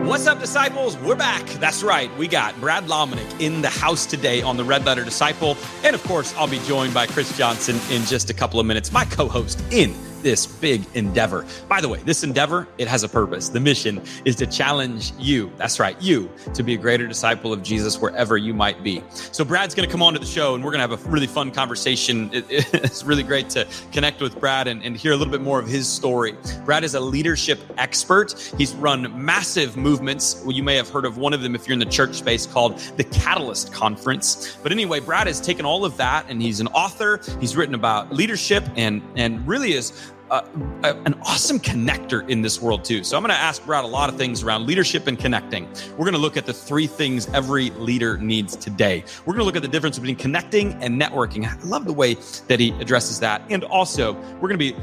What's up, disciples? We're back. That's right. We got Brad Lomenick in the house today on the Red Letter Disciple. And of course, I'll be joined by Chris Johnson in just a couple of minutes, my co-host in this big endeavor. By the way, this endeavor, it has a purpose. The mission is to challenge you, that's right, you, to be a greater disciple of Jesus wherever you might be. So Brad's going to come on to the show and we're going to have a really fun conversation. It's really great to connect with Brad and hear a little bit more of his story. Brad is a leadership expert. He's run massive movements. Well, you may have heard of one of them if you're in the church space, called the Catalyst Conference. But anyway, Brad has taken all of that and he's an author. He's written about leadership and really is an awesome connector in this world too. So I'm going to ask Brad a lot of things around leadership and connecting. We're going to look at the three things every leader needs today. We're going to look at the difference between connecting and networking. I love the way that he addresses that. And also, we're going to be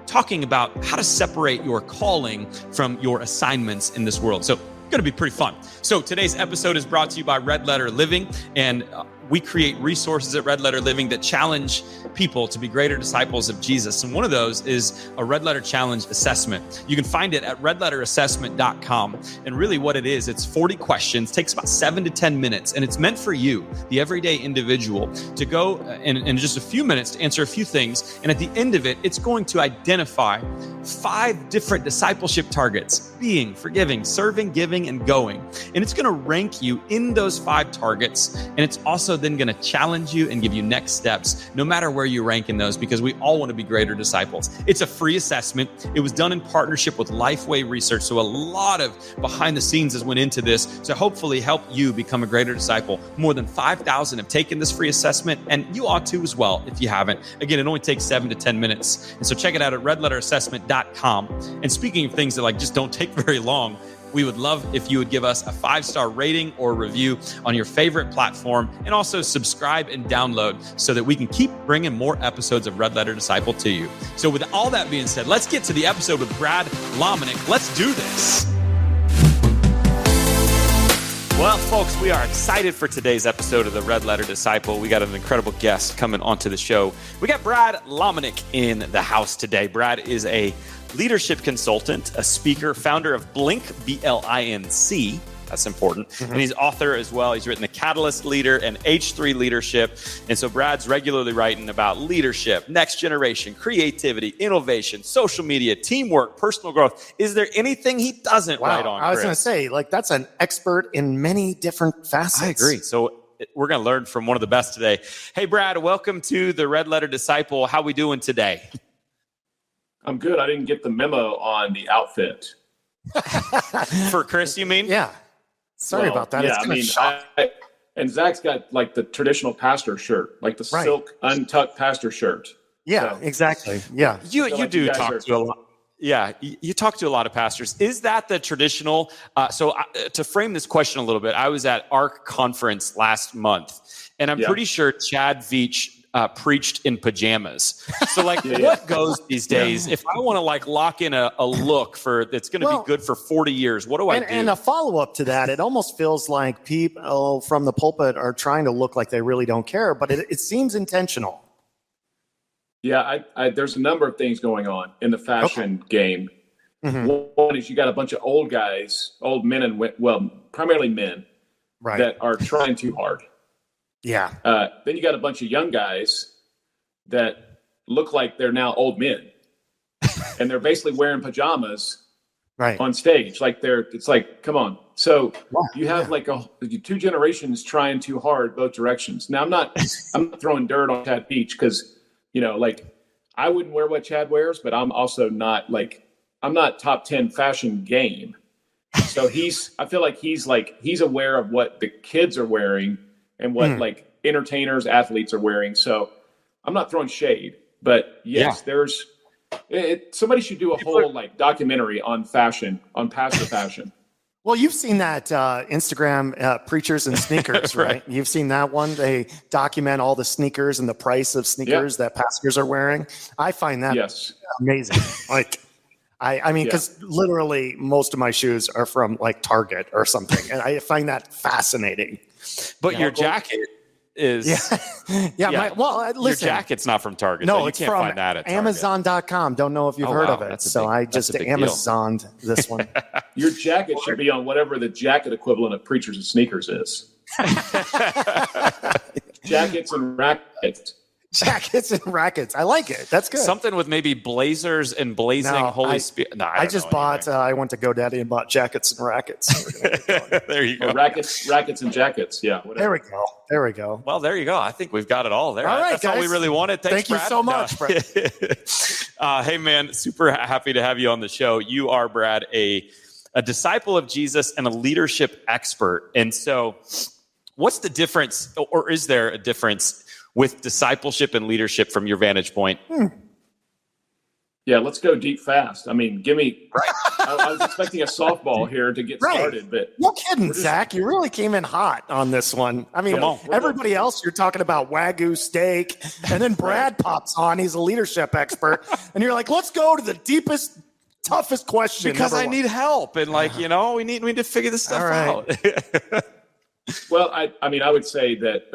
talking about how to separate your calling from your assignments in this world. So going to be pretty fun. So today's episode is brought to you by Red Letter Living, and we create resources at Red Letter Living that challenge people to be greater disciples of Jesus. And one of those is a Red Letter Challenge assessment. You can find it at redletterassessment.com. And really what it is, it's 40 questions, takes about 7 to 10 minutes, and it's meant for you, the everyday individual, to go in just a few minutes to answer a few things. And at the end of it, it's going to identify 5 different discipleship targets: being, forgiving, serving, giving, and going. And it's going to rank you in those 5 targets. And it's also then going to challenge you and give you next steps, no matter where you rank in those, because we all want to be greater disciples. It's a free assessment. It was done in partnership with LifeWay Research. So a lot of behind the scenes has went into this to hopefully help you become a greater disciple. More than 5,000 have taken this free assessment, and you ought to as well if you haven't. Again, it only takes 7 to 10 minutes. And so check it out at redletterassessment.com. And speaking of things that just don't take very long, we would love if you would give us a 5-star rating or review on your favorite platform, and also subscribe and download so that we can keep bringing more episodes of Red Letter Disciple to you. So with all that being said, let's get to the episode with Brad Lomenick. Let's do this. Well, folks, we are excited for today's episode of the Red Letter Disciple. We got an incredible guest coming onto the show. We got Brad Lomenick in the house today. Brad is a leadership consultant, a speaker, founder of Blink, B-L-I-N-C. That's important. Mm-hmm. And he's author as well. He's written The Catalyst Leader and H3 Leadership. And so Brad's regularly writing about leadership, next generation, creativity, innovation, social media, teamwork, personal growth. Is there anything he doesn't write on, Chris? I was going to say, that's an expert in many different facets. I agree. So we're going to learn from one of the best today. Hey, Brad, welcome to the Red Letter Disciple. How we doing today? I'm good. I didn't get the memo on the outfit. For Chris, you mean? Yeah. Sorry about that. Yeah, and Zach's got the traditional pastor shirt, the silk untucked pastor shirt. Yeah, so, exactly. Yeah. You do talk to a lot. Yeah, you talk to a lot of pastors. Is that the traditional? To frame this question a little bit, I was at ARC conference last month, and I'm pretty sure Chad Veach preached in pajamas. So what goes these days? If I want to lock in a look that's going to be good for 40 years, what do I do? And a follow-up to that, it almost feels like people from the pulpit are trying to look like they really don't care, but it seems intentional. Yeah, there's a number of things going on in the fashion game. Mm-hmm. One is you got a bunch of old guys, old men and primarily men, that are trying too hard. Yeah. Then you got a bunch of young guys that look like they're now old men, and they're basically wearing pajamas on stage. Come on. So you have two generations trying too hard both directions. Now I'm not throwing dirt on Chad Beach because I wouldn't wear what Chad wears, but I'm also not I'm not top 10 fashion game. So I feel like he's aware of what the kids are wearing and what entertainers, athletes are wearing. So I'm not throwing shade, but yes, somebody should do a whole documentary on fashion, on pastor fashion. Well, you've seen that Instagram Preachers and Sneakers, right? You've seen that one. They document all the sneakers and the price of sneakers that pastors are wearing. I find that amazing. I mean, because literally most of my shoes are from Target or something, and I find that fascinating. But your jacket is. Listen, your jacket's not from Target. No, you it's can't from find that at Target. Amazon.com. Don't know if you've heard of it. So I just Amazoned this one. Your jacket should be on whatever the jacket equivalent of Preachers and Sneakers is. Jackets and rackets. Jackets and rackets. I like it. That's good. Something with maybe blazers and blazing Holy Spirit. No, I just bought. I went to GoDaddy and bought jackets and rackets. There you go. Or rackets and jackets. Yeah. Whatever. There we go. Well, there you go. I think we've got it all there. All right, That's guys. all we really wanted. Thanks, Thank you so much, Brad. Hey, man, super happy to have you on the show. You are, Brad, a disciple of Jesus and a leadership expert. And so what's the difference, or is there a difference with discipleship and leadership from your vantage point? Yeah, let's go deep fast. I mean, give me. I was expecting a softball here to get started, but no kidding, Zach. You really came in hot on this one. I mean, everybody else, you're talking about Wagyu steak, and then Brad pops on. He's a leadership expert, and you're like, let's go to the deepest, toughest question. Because I need help, and we need to figure this stuff out. Well, I mean, I would say that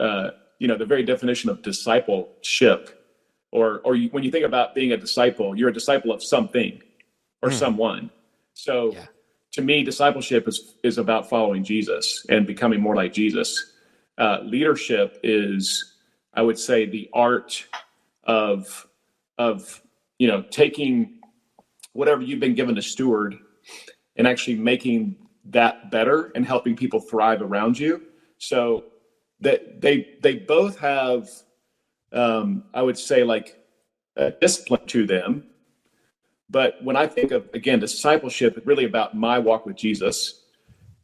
the very definition of discipleship. Or when you think about being a disciple, you're a disciple of something or someone. So to me, discipleship is about following Jesus and becoming more like Jesus. Leadership is, I would say, the art of taking whatever you've been given to steward and actually making that better and helping people thrive around you. So that they both have, I would say, like a discipline to them. But when I think of, again, discipleship, it's really about my walk with Jesus.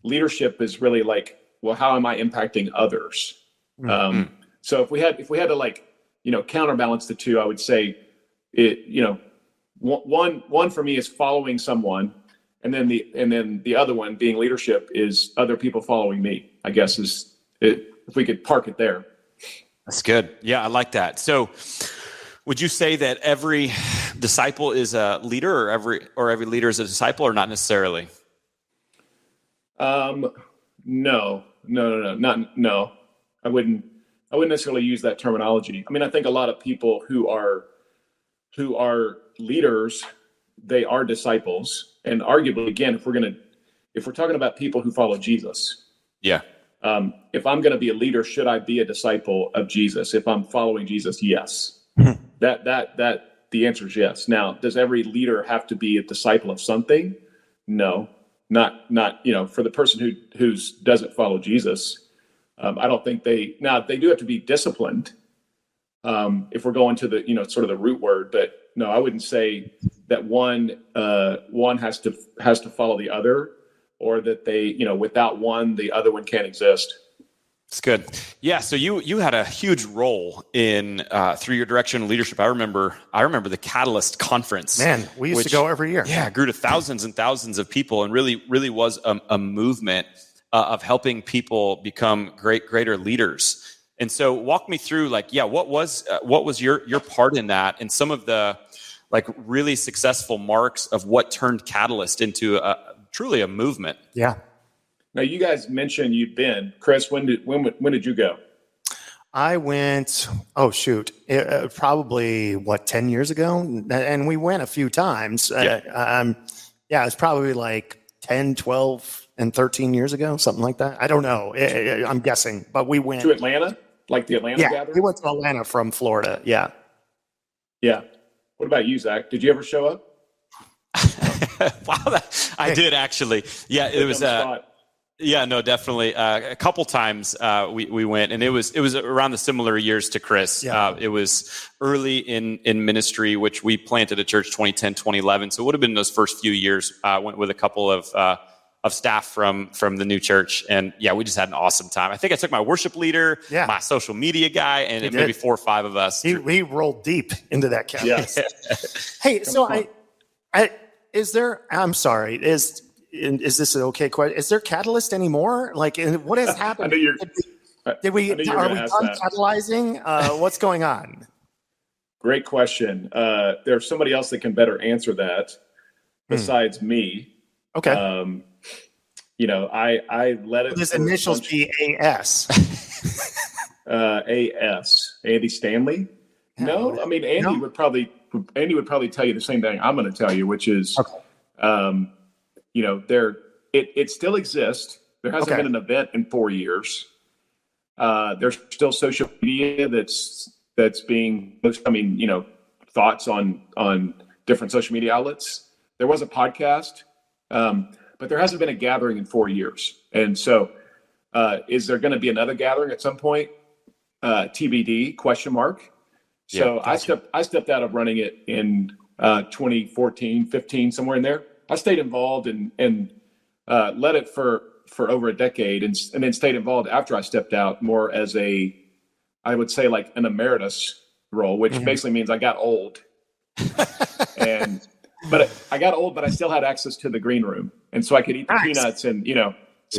Leadership is really like, well, how am I impacting others? So if we had to counterbalance the two, I would say one for me is following someone. And then the other one being leadership is other people following me, I guess if we could park it there. That's good. Yeah, I like that. So would you say that every disciple is a leader or every leader is a disciple, or not necessarily? No. I wouldn't necessarily use that terminology. I mean, I think a lot of people who are leaders, they are disciples. And arguably, again, if we're talking about people who follow Jesus. Yeah. If I'm going to be a leader, should I be a disciple of Jesus? If I'm following Jesus, yes. That the answer is yes. Now, does every leader have to be a disciple of something? No, not for the person who doesn't follow Jesus. I don't think they do have to be disciplined. If we're going to the sort of the root word, but no, I wouldn't say that one has to follow the other, or that they, without one, the other one can't exist. It's good. Yeah. So you had a huge role in through your direction and leadership. I remember the Catalyst Conference. Man, we used to go every year. Yeah, grew to thousands and thousands of people, and really was a movement of helping people become greater leaders. And so, walk me through, what was your part in that, and some of the really successful marks of what turned Catalyst into truly a movement. Yeah. Now, you guys mentioned you'd been. Chris, when did you go? I went, probably 10 years ago? And we went a few times. It was probably 10, 12, and 13 years ago, something like that. I don't know. I'm guessing, but we went. To Atlanta? Like the Atlanta gathering? Yeah, we went to Atlanta from Florida, yeah. Yeah. What about you, Zach? Did you ever show up? Wow, I did actually. Yeah, it was. Yeah, no, definitely. A couple times we went, and it was around the similar years to Chris. Yeah. It was early in ministry, which we planted a church 2010, 2011. So it would have been those first few years. I went with a couple of staff from the new church, and we just had an awesome time. I think I took my worship leader, my social media guy, and maybe 4 or 5 of us. He rolled deep into that campus. Yes. Hey, so is there? I'm sorry. Is this an okay question? Is there Catalyst anymore? What has happened? Are we done catalyzing? What's going on? Great question. There's somebody else that can better answer that besides me. Okay. I let it. His initials be AS. A.S. Andy Stanley. No, I mean Andy would probably tell you the same thing I'm going to tell you, which is, it still exists. There hasn't been an event in 4 years. There's still social media that's being, thoughts on different social media outlets. There was a podcast, but there hasn't been a gathering in 4 years. And so, is there going to be another gathering at some point? TBD ? So yeah, gotcha. I stepped out of running it in 2014, 15, somewhere in there. I stayed involved and led it for over a decade, and then stayed involved after I stepped out more as I would say like an emeritus role, which basically means I got old. But I got old, but I still had access to the green room, and so I could eat the peanuts and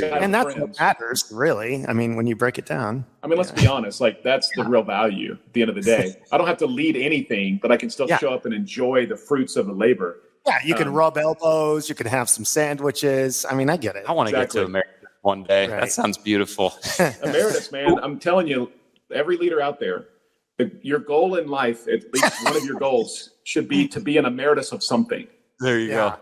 and that's what matters, really. I mean, when you break it down. I mean, let's be honest. Like that's the real value at the end of the day. I don't have to lead anything, but I can still show up and enjoy the fruits of the labor. Yeah, you can rub elbows. You can have some sandwiches. I mean, I get it. I want to get to Emeritus one day. Right. That sounds beautiful. Emeritus, man. I'm telling you, every leader out there, your goal in life, at least one of your goals, should be to be an emeritus of something. There you go.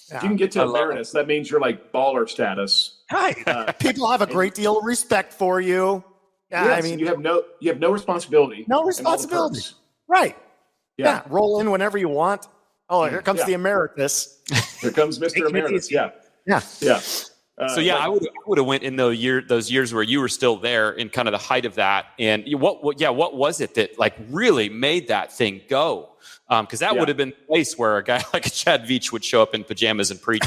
If you can get to emeritus, that means you're like baller status. Right. People have a great deal of respect for you. Yeah, yes, I mean, you have no responsibility. No responsibility. Right. Yeah. Roll in whenever you want. Oh, here comes the emeritus. Here comes Mr. Emeritus. Yeah. I would have went in those years where you were still there in kind of the height of that. And what was it that like really made that thing go? Because that would have been the place where a guy like Chad Veach would show up in pajamas and preach,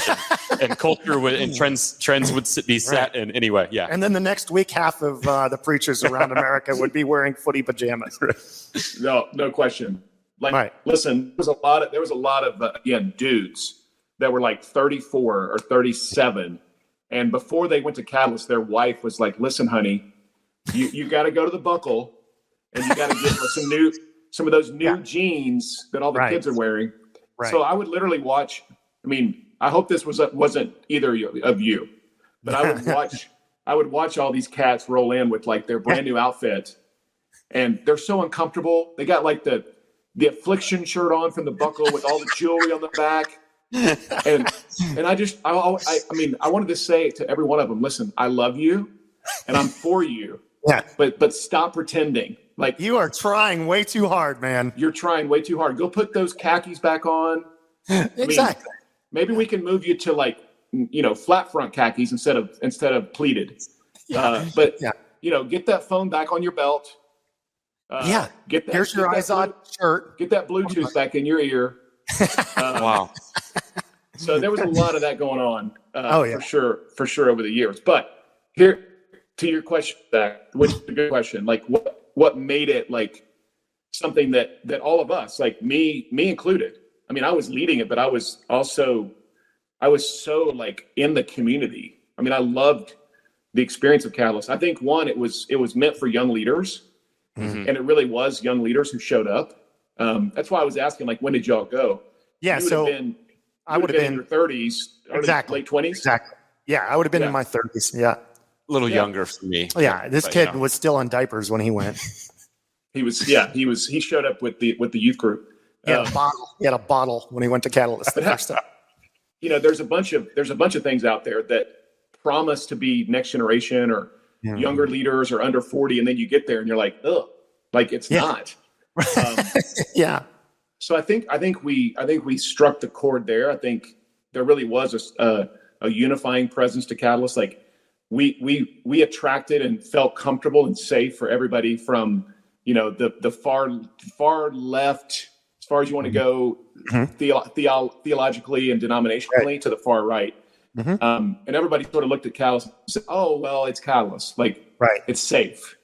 and culture and trends would be set. And anyway, and then the next week, half of the preachers around America would be wearing footy pajamas. No question. Listen, there was a lot of dudes that were like 34 or 37, and before they went to Catalyst, their wife was like, "Listen, honey, you got to go to the Buckle, and you got to get some of those new jeans that all the kids are wearing." Right. So I would literally watch. I mean, I hope this wasn't either of you, but I would watch all these cats roll in with like their brand new outfit, and they're so uncomfortable. They got like the Affliction shirt on from the Buckle with all the jewelry on the back. And I wanted to say to every one of them, listen, I love you and I'm for you. Yeah. But stop pretending. Like you are trying way too hard, man. You're trying way too hard. Go put those khakis back on. Exactly. Maybe we can move you to like, flat front khakis instead of pleated. Get that phone back on your belt. Get that. Here's your Izod shirt. Get that Bluetooth back in your ear. Wow. So there was a lot of that going on. For sure over the years. But here to your question, Zach, which is a good question. Like what made it like something that all of us, like me included. I mean, I was leading it, but I was so like in the community. I mean, I loved the experience of Catalyst. I think it was meant for young leaders. Mm-hmm. And it really was young leaders who showed up. That's why I was asking, like, when did y'all go? Yeah, I would have been in your 30s, exactly, late 20s. Exactly. Yeah, I would have been in my 30s. Yeah, a little younger for me. Yeah, this kid was still in diapers when he went. He showed up with the youth group. He had a bottle when he went to Catalyst the first time. There's a bunch of things out there that promise to be next generation or younger leaders or under 40, and then you get there and you're like, ugh, like it's not. So I think we struck the chord there. I think there really was a unifying presence to Catalyst. Like we attracted and felt comfortable and safe for everybody from the far left, as far as you want to go, theologically and denominationally, to the far right. Mm-hmm. And everybody sort of looked at Catalyst and said, "Oh, well, it's Catalyst. Like, it's safe."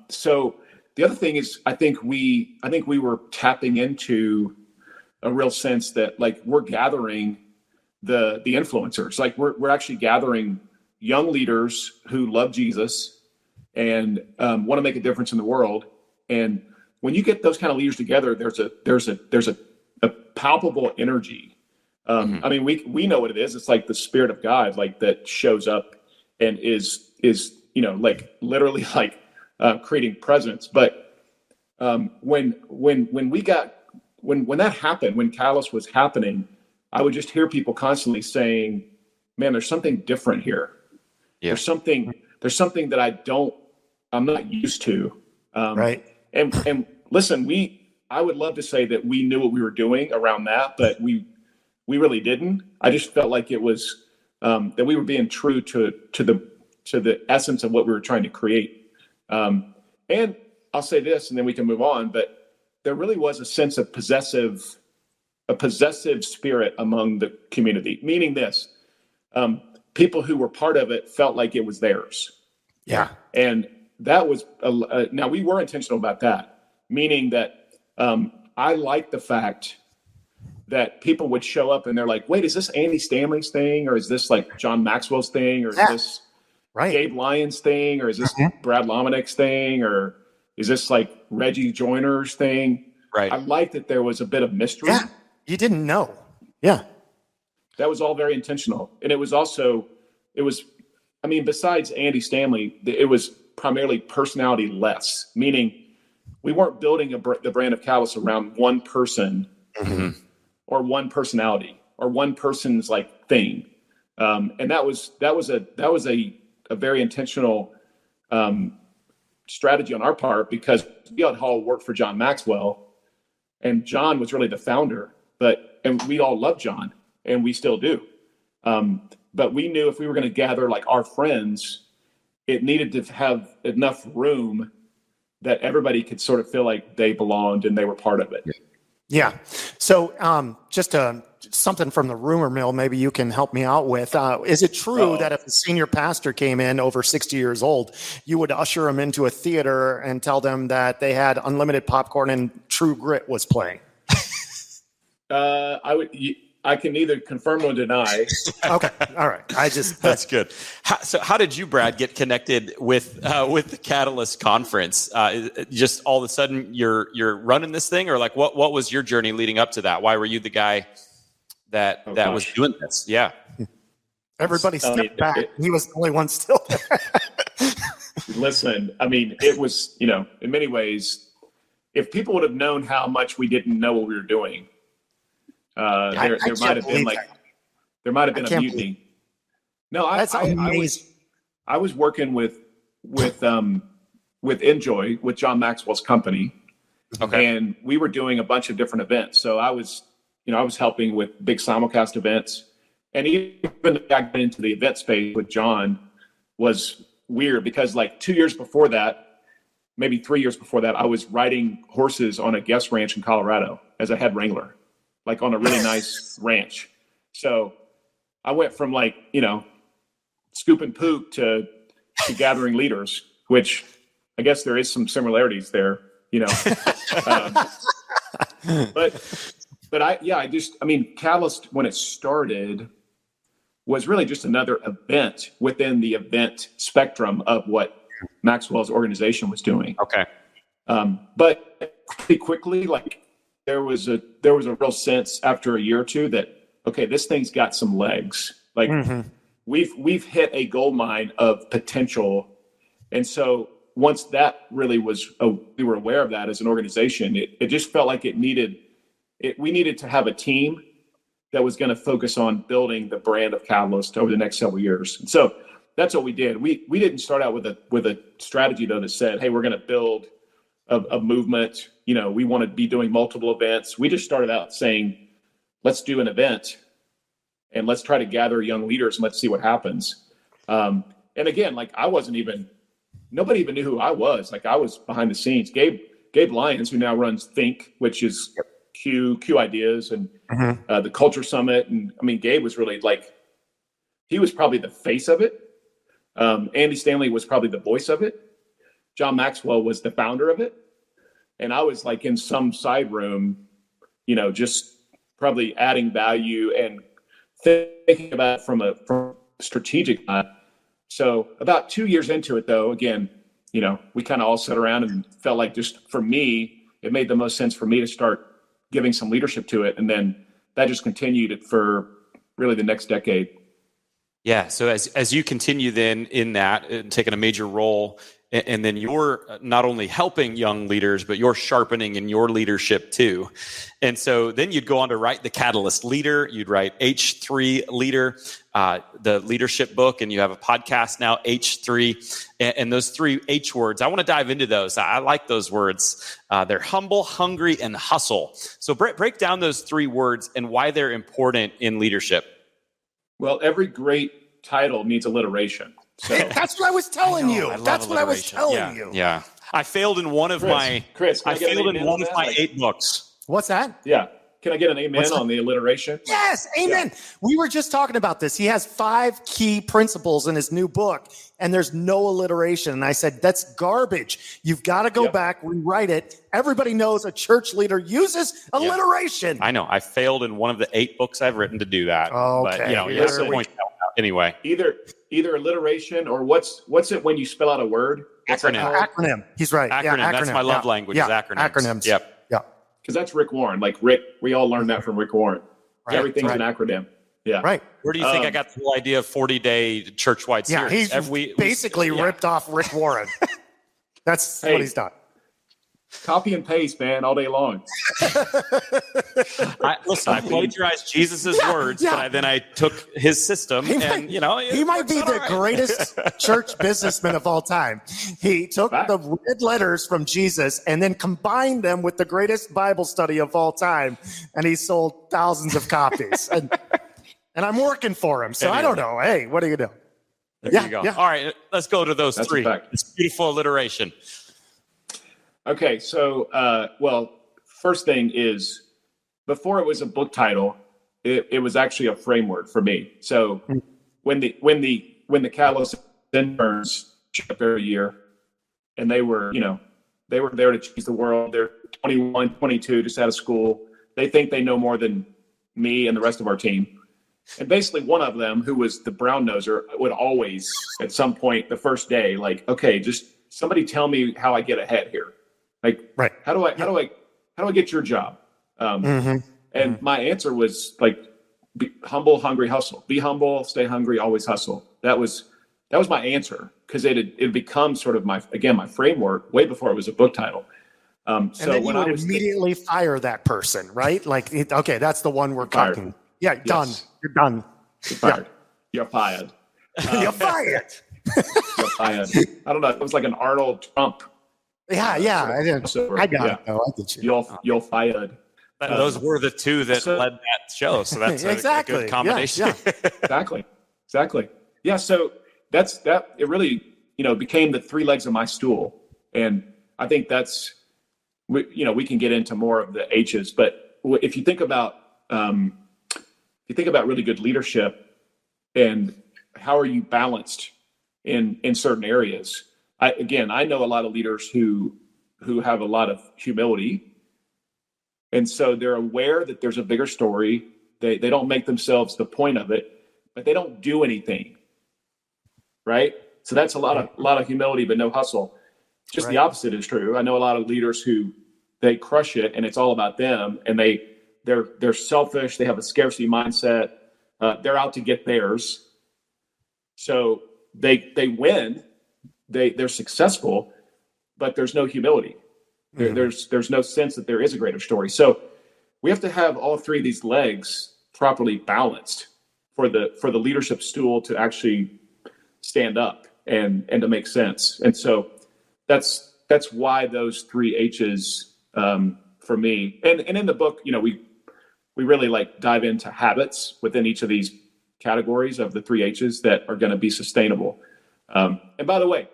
So the other thing is, I think we were tapping into a real sense that like we're gathering the influencers. Like we're actually gathering young leaders who love Jesus and want to make a difference in the world. And when you get those kind of leaders together, there's a palpable energy. I mean, we know what it is. It's like the Spirit of God, like that shows up and is like literally like creating presence. But when that happened, when Catalyst was happening, I would just hear people constantly saying, "Man, there's something different here. Yeah. There's something that I'm not used to." Right. And listen, I would love to say that we knew what we were doing around that, but we really didn't. I just felt like it was that we were being true to the essence of what we were trying to create. And I'll say this, and then we can move on. But there really was a sense of possessive spirit among the community. Meaning this, people who were part of it felt like it was theirs. Yeah, and that was now we were intentional about that. Meaning that I like the fact that people would show up and they're like, wait, is this Andy Stanley's thing? Or is this like John Maxwell's thing? Or is this Gabe Lyons' thing? Or is this Brad Lomenick's thing? Or is this like Reggie Joiner's thing? Right. I like that there was a bit of mystery. Yeah, you didn't know. Yeah. That was all very intentional. And it was, besides Andy Stanley, it was primarily personality less, meaning we weren't building the brand of Catalyst around one person or one personality or one person's like thing. And that was a very intentional strategy on our part, because we had all worked for John Maxwell, and John was really the founder, and we all love John, and we still do. But we knew if we were going to gather like our friends, it needed to have enough room that everybody could sort of feel like they belonged and they were part of it. Yeah. So just something from the rumor mill, maybe you can help me out with. Is it true that if a senior pastor came in over 60 years old, you would usher them into a theater and tell them that they had unlimited popcorn and True Grit was playing? I can neither confirm nor deny. Okay. All right. That's good. How did you, Brad, get connected with the Catalyst conference? Just all of a sudden you're running this thing, or like what was your journey leading up to that? Why were you the guy that was doing this? Yeah. Everybody stepped back. He was the only one still there. Listen, it was, in many ways, if people would have known how much we didn't know what we were doing, there might have been a mutiny. No, that's amazing. I was working with Enjoy, with John Maxwell's company. Okay. And we were doing a bunch of different events. So I was helping with big simulcast events. And even back into the event space with John was weird, because like 2 years before that, maybe 3 years before that, I was riding horses on a guest ranch in Colorado as a head wrangler, like on a really nice ranch. So I went from like, scooping poop to gathering leaders, which I guess there is some similarities there, but Catalyst, when it started, was really just another event within the event spectrum of what Maxwell's organization was doing. Okay. But pretty quickly, like there was a real sense after a year or two that, okay, this thing's got some legs. Like we've hit a gold mine of potential. And so once that really was, we were aware of that as an organization, it just felt like we needed to have a team that was going to focus on building the brand of Catalyst over the next several years. And so that's what we did. We didn't start out with a strategy though that said, hey, we're going to build a movement. We want to be doing multiple events. We just started out saying, let's do an event and let's try to gather young leaders and let's see what happens. And again, like nobody even knew who I was. Like I was behind the scenes. Gabe Lyons, who now runs Think, which is Q Ideas and the Culture Summit. And Gabe was really he was probably the face of it. Andy Stanley was probably the voice of it. John Maxwell was the founder of it. And I was like in some side room, just probably adding value and thinking about it from a strategic side. So about 2 years into it though, again, we kind of all sat around and felt like, just for me, it made the most sense for me to start giving some leadership to it. And then that just continued it for really the next decade. Yeah. So as you continue then in that and taking a major role, and then you're not only helping young leaders, but you're sharpening in your leadership too. And so then you'd go on to write the Catalyst Leader. You'd write H3 Leader, the leadership book, and you have a podcast now, H3. And those 3 H words, I want to dive into those. I like those words. They're humble, hungry, and hustle. So break down those 3 words and why they're important in leadership. Well, every great title needs alliteration. So that's what I was telling you. That's what I was telling you. Yeah. I failed in one of my 8 books. What's that? Yeah. Can I get an amen on the alliteration? Yes, amen. Yeah. We were just talking about this. He has 5 key principles in his new book, and there's no alliteration. And I said, that's garbage. You've got to go back, rewrite it. Everybody knows a church leader uses alliteration. I know. I failed in one of the 8 books I've written to do that. Okay. But, you have to point out anyway. Either alliteration or what's it when you spell out a word? Acronym. He's right. Acronym. Yeah, acronym. That's my love language is acronyms. Acronyms. Yep. Yeah. Because that's Rick Warren. Like Rick, we all learned that from Rick Warren. Right. Everything's an acronym. Yeah. Right. Where do you think I got the whole idea of 40-day church-wide series? Yeah, he's basically ripped off Rick Warren. That's what he's done. Copy and paste, man, all day long. I plagiarized Jesus's words, but then I took his system, he might be the greatest church businessman of all time. He took the red letters from Jesus and then combined them with the greatest Bible study of all time, and he sold thousands of copies. and I'm working for him, so I don't know. Hey, what are you doing? There you go. Yeah. All right, let's go to those 3. It's beautiful alliteration. Okay, so first thing is, before it was a book title, it was actually a framework for me. So when the Catalyst interns show up every year, and they were there to change the world. They're 21, 22, just out of school. They think they know more than me and the rest of our team. And basically, one of them, who was the brown noser, would always, at some point the first day, like, okay, just somebody tell me how I get ahead here. Like, how do I get your job? And my answer was like, be humble, hungry, hustle. Be humble, stay hungry, always hustle. That was my answer, because it had become sort of my framework way before it was a book title. So and then you would immediately fire that person, right? Like, okay, that's the one we're talking. Yeah, done. You're done. You're fired. You're fired. You're fired. You're fired. I don't know. It was like an Arnold Trump. Yeah. I got it. Though. I get you. You're fired. Those were the 2 that led that show. So that's a good combination. Yeah. Exactly. Yeah. So that's that. It really, became the 3 legs of my stool, and I think that's, we can get into more of the H's, but if you think about really good leadership and how are you balanced in certain areas. I know a lot of leaders who have a lot of humility. And so they're aware that there's a bigger story. They don't make themselves the point of it, but they don't do anything. Right? So that's a lot of humility, but no hustle. Just the opposite is true. I know a lot of leaders who they crush it and it's all about them, and they're selfish. They have a scarcity mindset. They're out to get theirs. So they win. They're successful, but there's no humility. There's no sense that there is a greater story. So we have to have all 3 of these legs properly balanced for the leadership stool to actually stand up and to make sense. And so that's why those 3 H's for me. And in the book, we really dive into habits within each of these categories of the 3 H's that are going to be sustainable. And by the way,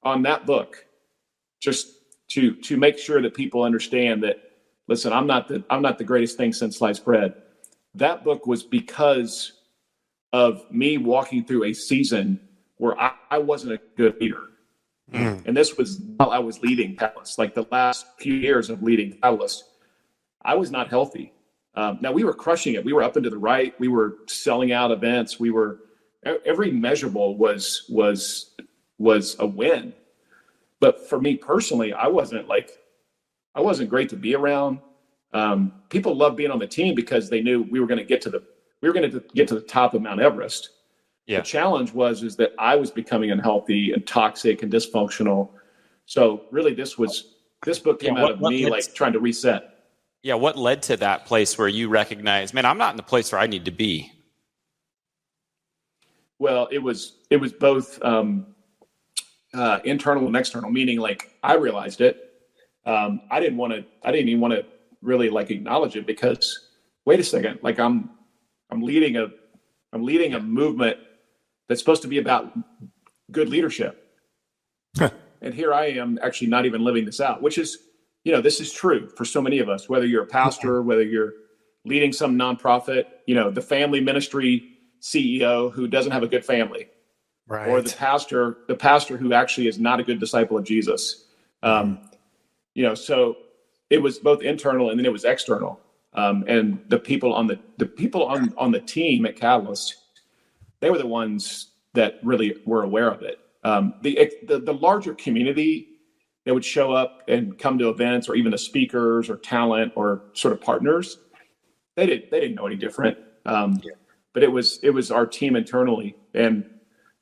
on that book, just to make sure that people understand that, listen, I'm not the greatest thing since sliced bread. That book was because of me walking through a season where I wasn't a good leader. And this was while I was leading Catalyst, like the last few years of leading Catalyst. I was not healthy. Now we were crushing it. We were up and to the right. We were selling out events. Every measurable was a win. But for me personally, I wasn't great to be around. People loved being on the team because they knew we were going to get to the top of Mount Everest. The challenge is that I was becoming unhealthy and toxic and dysfunctional. So really this book came out of me like trying to reset. Yeah. What led to that place where you recognize, man, I'm not in the place where I need to be? Well, it was both internal and external, meaning like I realized it. I didn't even want to really like acknowledge it because wait a second, like I'm leading a movement that's supposed to be about good leadership. And here I am actually not even living this out, which is, this is true for so many of us, whether you're a pastor, whether you're leading some nonprofit, the family ministry CEO who doesn't have a good family, right? Or the pastor who actually is not a good disciple of Jesus. So it was both internal and then it was external. And the people on the team at Catalyst, they were the ones that really were aware of it. The larger community that would show up and come to events, or even the speakers or talent or sort of partners, they didn't know any different. But it was our team internally. And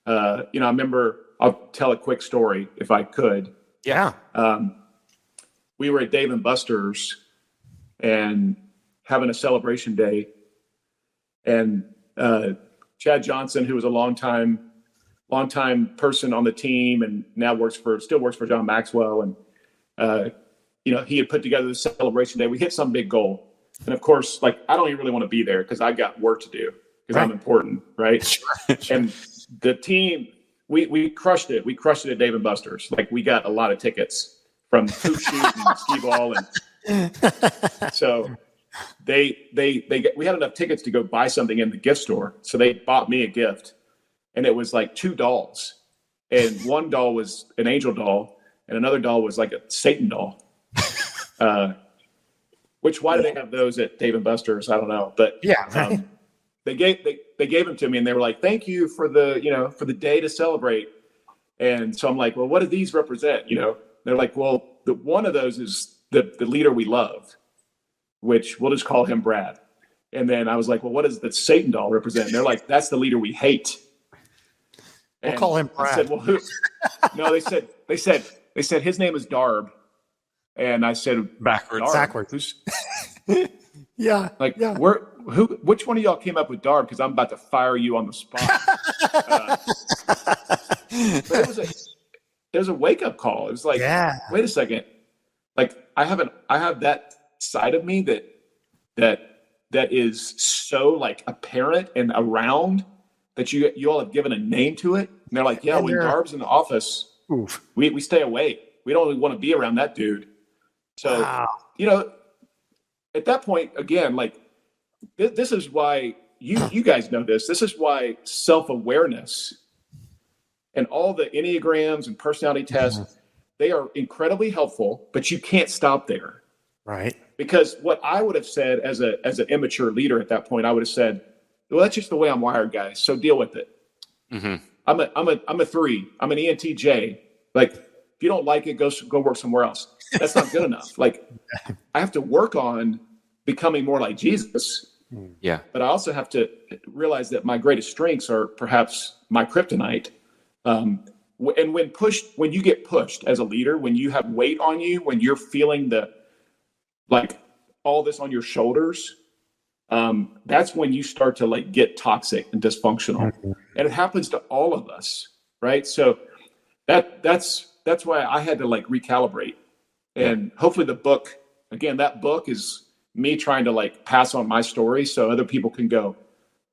I remember, I'll tell a quick story if I could. Yeah. We were at Dave & Buster's and having a celebration day, and Chad Johnson, who was a longtime person on the team and now still works for John Maxwell, and he had put together the celebration day. We hit some big goal, and of course, like I don't even really want to be there because I got work to do because I'm important, right? Sure. And the team, we crushed it. We crushed it at Dave & Buster's. Like we got a lot of tickets from hoop shoot and skee ball, and so we had enough tickets to go buy something in the gift store. So they bought me a gift, and it was like 2 dolls, and one doll was an angel doll, and another doll was like a Satan doll. Why do they have those at Dave & Buster's? I don't know, but they gave them to me, and they were like, "Thank you for the day to celebrate." And so I'm like, "Well, what do these represent?" They're like, "Well, one of those is the leader we love, which we'll just call him Brad." And then I was like, "Well, what does the Satan doll represent?" And they're like, "That's the leader we hate." We'll call him Brad. I said, "Well, who?" No, they said his name is Darb, and I said backwards. Yeah. Like, which one of y'all came up with Darb? Because I'm about to fire you on the spot. But it was a wake up call. It was like, wait a second. Like I have that side of me that is so like apparent and around that you all have given a name to it. And they're like, when Darb's in the office, we stay away. We don't really want to be around that dude. So, at that point, again, like this is why you guys know this. This is why self-awareness and all the Enneagrams and personality tests, they are incredibly helpful, but you can't stop there. Right. Because what I would have said as an immature leader at that point, I would have said, well, that's just the way I'm wired, guys. So deal with it. Mm-hmm. I'm a 3. I'm an ENTJ. Like, if you don't like it, go work somewhere else. That's not good enough. Like, I have to work on becoming more like Jesus. Yeah. But I also have to realize that my greatest strengths are perhaps my kryptonite. And when you get pushed as a leader, when you have weight on you, when you're feeling all this on your shoulders, that's when you start to like get toxic and dysfunctional. Mm-hmm. And it happens to all of us, right? So that's why I had to like recalibrate. And hopefully that book is me trying to like pass on my story so other people can go,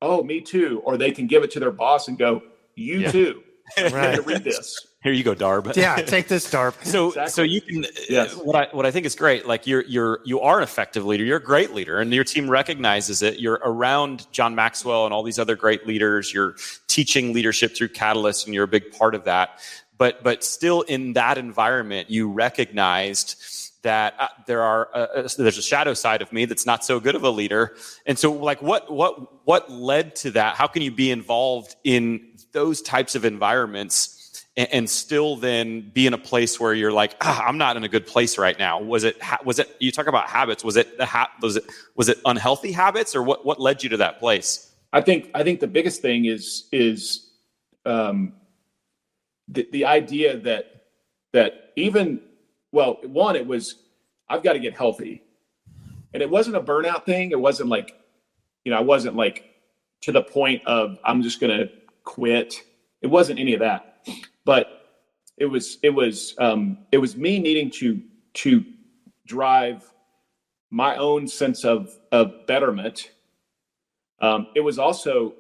oh, me too. Or they can give it to their boss and go, you too. Right. Read this. Here you go, Darb. Yeah, take this, Darb. So you can. Yes. What I think is great. Like you are an effective leader. You're a great leader, and your team recognizes it. You're around John Maxwell and all these other great leaders. You're teaching leadership through Catalyst, and you're a big part of that. But still, in that environment, you recognized that there's a shadow side of me that's not so good of a leader. And so, like, what led to that? How can you be involved in those types of environments and still then be in a place where you're like, I'm not in a good place right now? Was it you talk about habits? Was it unhealthy habits, or what led you to that place? I think the biggest thing is the idea that even, well, one, it was, I've got to get healthy. And it wasn't a burnout thing. It wasn't like, I wasn't like to the point of I'm just going to quit. It wasn't any of that. But it was me needing to drive my own sense of betterment. It was also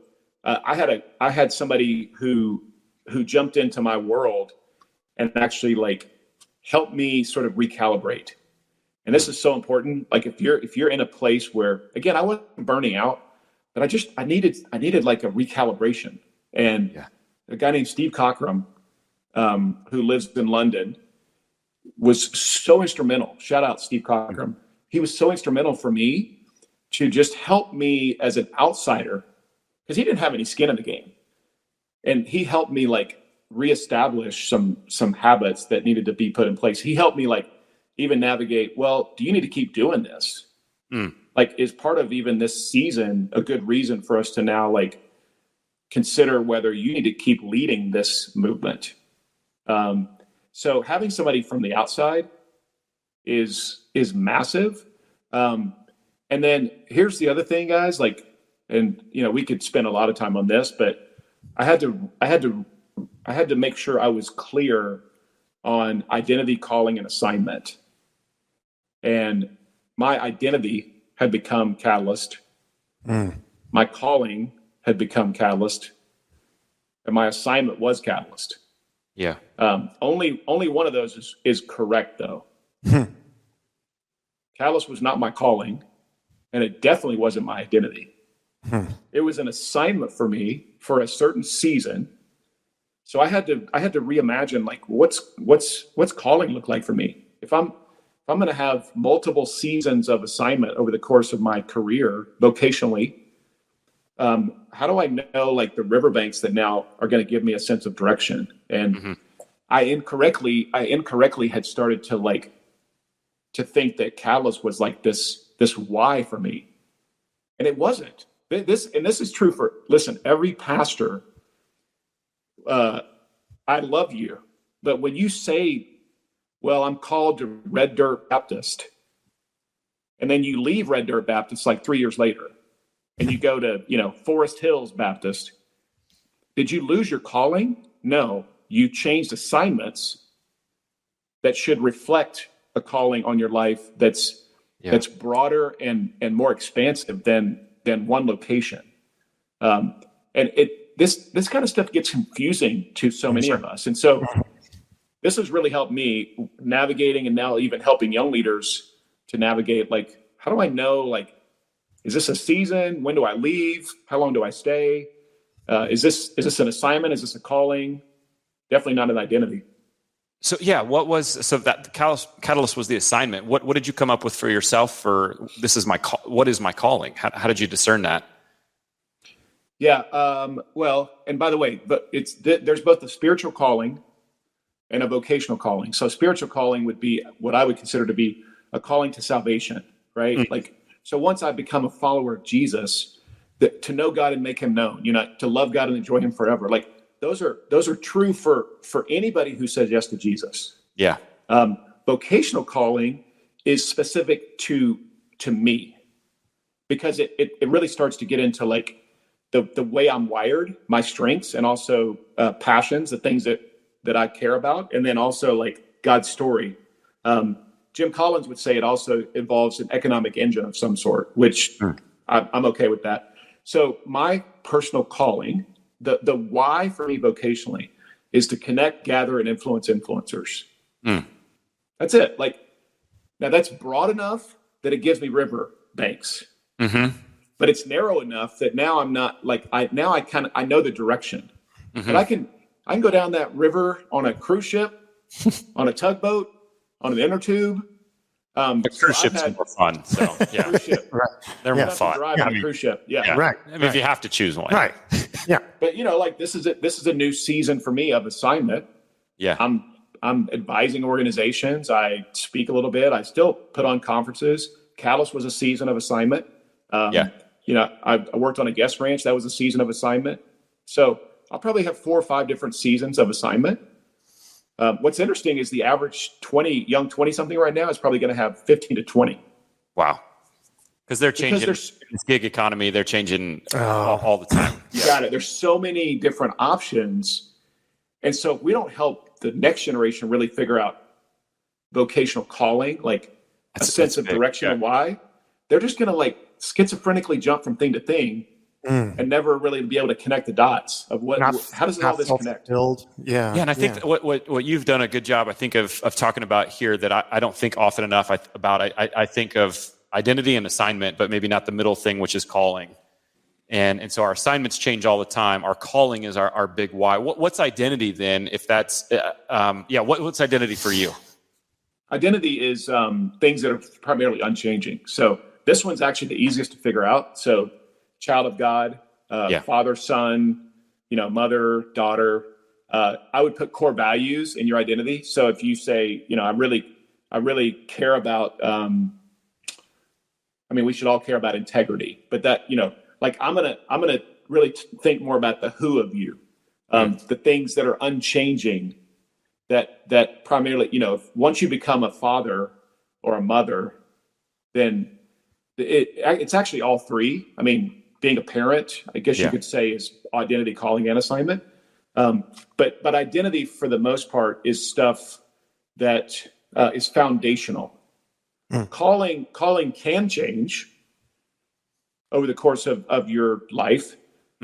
I had somebody who jumped into my world and actually like helped me sort of recalibrate. And this is so important. Like if you're in a place where, again, I wasn't burning out, but I needed like a recalibration. And a guy named Steve Cockram, who lives in London, was so instrumental. Shout out Steve Cockram. He was so instrumental for me to just help me as an outsider, because he didn't have any skin in the game. And he helped me like reestablish some habits that needed to be put in place. He helped me like even navigate, well, do you need to keep doing this? Like, is part of even this season a good reason for us to now like consider whether you need to keep leading this movement? So having somebody from the outside is massive. And then here's the other thing, guys, like, and we could spend a lot of time on this, but I had to make sure I was clear on identity, calling, and assignment. And my identity had become Catalyst. My calling had become Catalyst, and my assignment was Catalyst. Yeah. Only one of those is correct, though. Catalyst was not my calling, and it definitely wasn't my identity. It was an assignment for me for a certain season. So I had to reimagine, like, what's calling look like for me? If I'm going to have multiple seasons of assignment over the course of my career vocationally, how do I know like the riverbanks that now are going to give me a sense of direction? And I incorrectly had started to think that Catalyst was like this why for me, and it wasn't. This is true for, listen, every pastor. I love you, but when you say, well, I'm called to Red Dirt Baptist, and then you leave Red Dirt Baptist like 3 years later, and you go to, Forest Hills Baptist, did you lose your calling? No, you changed assignments that should reflect a calling on your life that's broader and more expansive than one location. And this kind of stuff gets confusing to so many of us. And so this has really helped me navigating, and now even helping young leaders to navigate, like, how do I know, like, is this a season? When do I leave? How long do I stay? Is this an assignment? Is this a calling? Definitely not an identity. So that Catalyst was the assignment. What did you come up with for yourself for what is my calling? How did you discern that? Yeah. Well, and by the way, but there's both a spiritual calling and a vocational calling. So spiritual calling would be what I would consider to be a calling to salvation, right? Mm-hmm. Like, so once I become a follower of Jesus, to know God and make him known, to love God and enjoy him forever. Like those are true for anybody who says yes to Jesus. Yeah. Vocational calling is specific to me, because it really starts to get into like the way I'm wired, my strengths, and also passions, the things that I care about, and then also like God's story. Jim Collins would say it also involves an economic engine of some sort, which I'm okay with that. So my personal calling, the why for me vocationally, is to connect, gather, and influence influencers. That's it. Like, now that's broad enough that it gives me river banks. Mm-hmm. But it's narrow enough that now I'm not like, I know the direction. Mm-hmm. But I can go down that river on a cruise ship, on a tugboat, on an inner tube. The cruise ships are more fun. So yeah, cruise ship. Right. They're more fun. Drive on a cruise ship. Yeah. Right. I mean, if you have to choose one. Right. Yeah. But like this is a new season for me of assignment. Yeah. I'm advising organizations. I speak a little bit. I still put on conferences. Catalyst was a season of assignment. I worked on a guest ranch. That was a season of assignment. So I'll probably have 4 or 5 different seasons of assignment. What's interesting is the average 20-something right now is probably going to have 15 to 20. Wow. Because they're changing this gig economy. They're changing all the time. You got it. There's so many different options. And so if we don't help the next generation really figure out vocational calling, like a sense of direction and why, they're just going to like schizophrenically jump from thing to thing and never really be able to connect the dots of how does all this connect? Yeah. And I think what you've done a good job, I think, of talking about here that I don't think often enough about. I think of identity and assignment, but maybe not the middle thing, which is calling. And so our assignments change all the time. Our calling is our big why. What's identity then? If that's what's identity for you? Identity is things that are primarily unchanging. So this one's actually the easiest to figure out. So child of God, father, son, mother, daughter. I would put core values in your identity. So if you say, I really care about, we should all care about integrity, but that, like I'm gonna really think more about the who of you, the things that are unchanging, that primarily, once you become a father or a mother, then it's actually all three. Being a parent, I guess you could say, is identity, calling, and assignment. But identity, for the most part, is stuff that is foundational. Calling can change over the course of your life.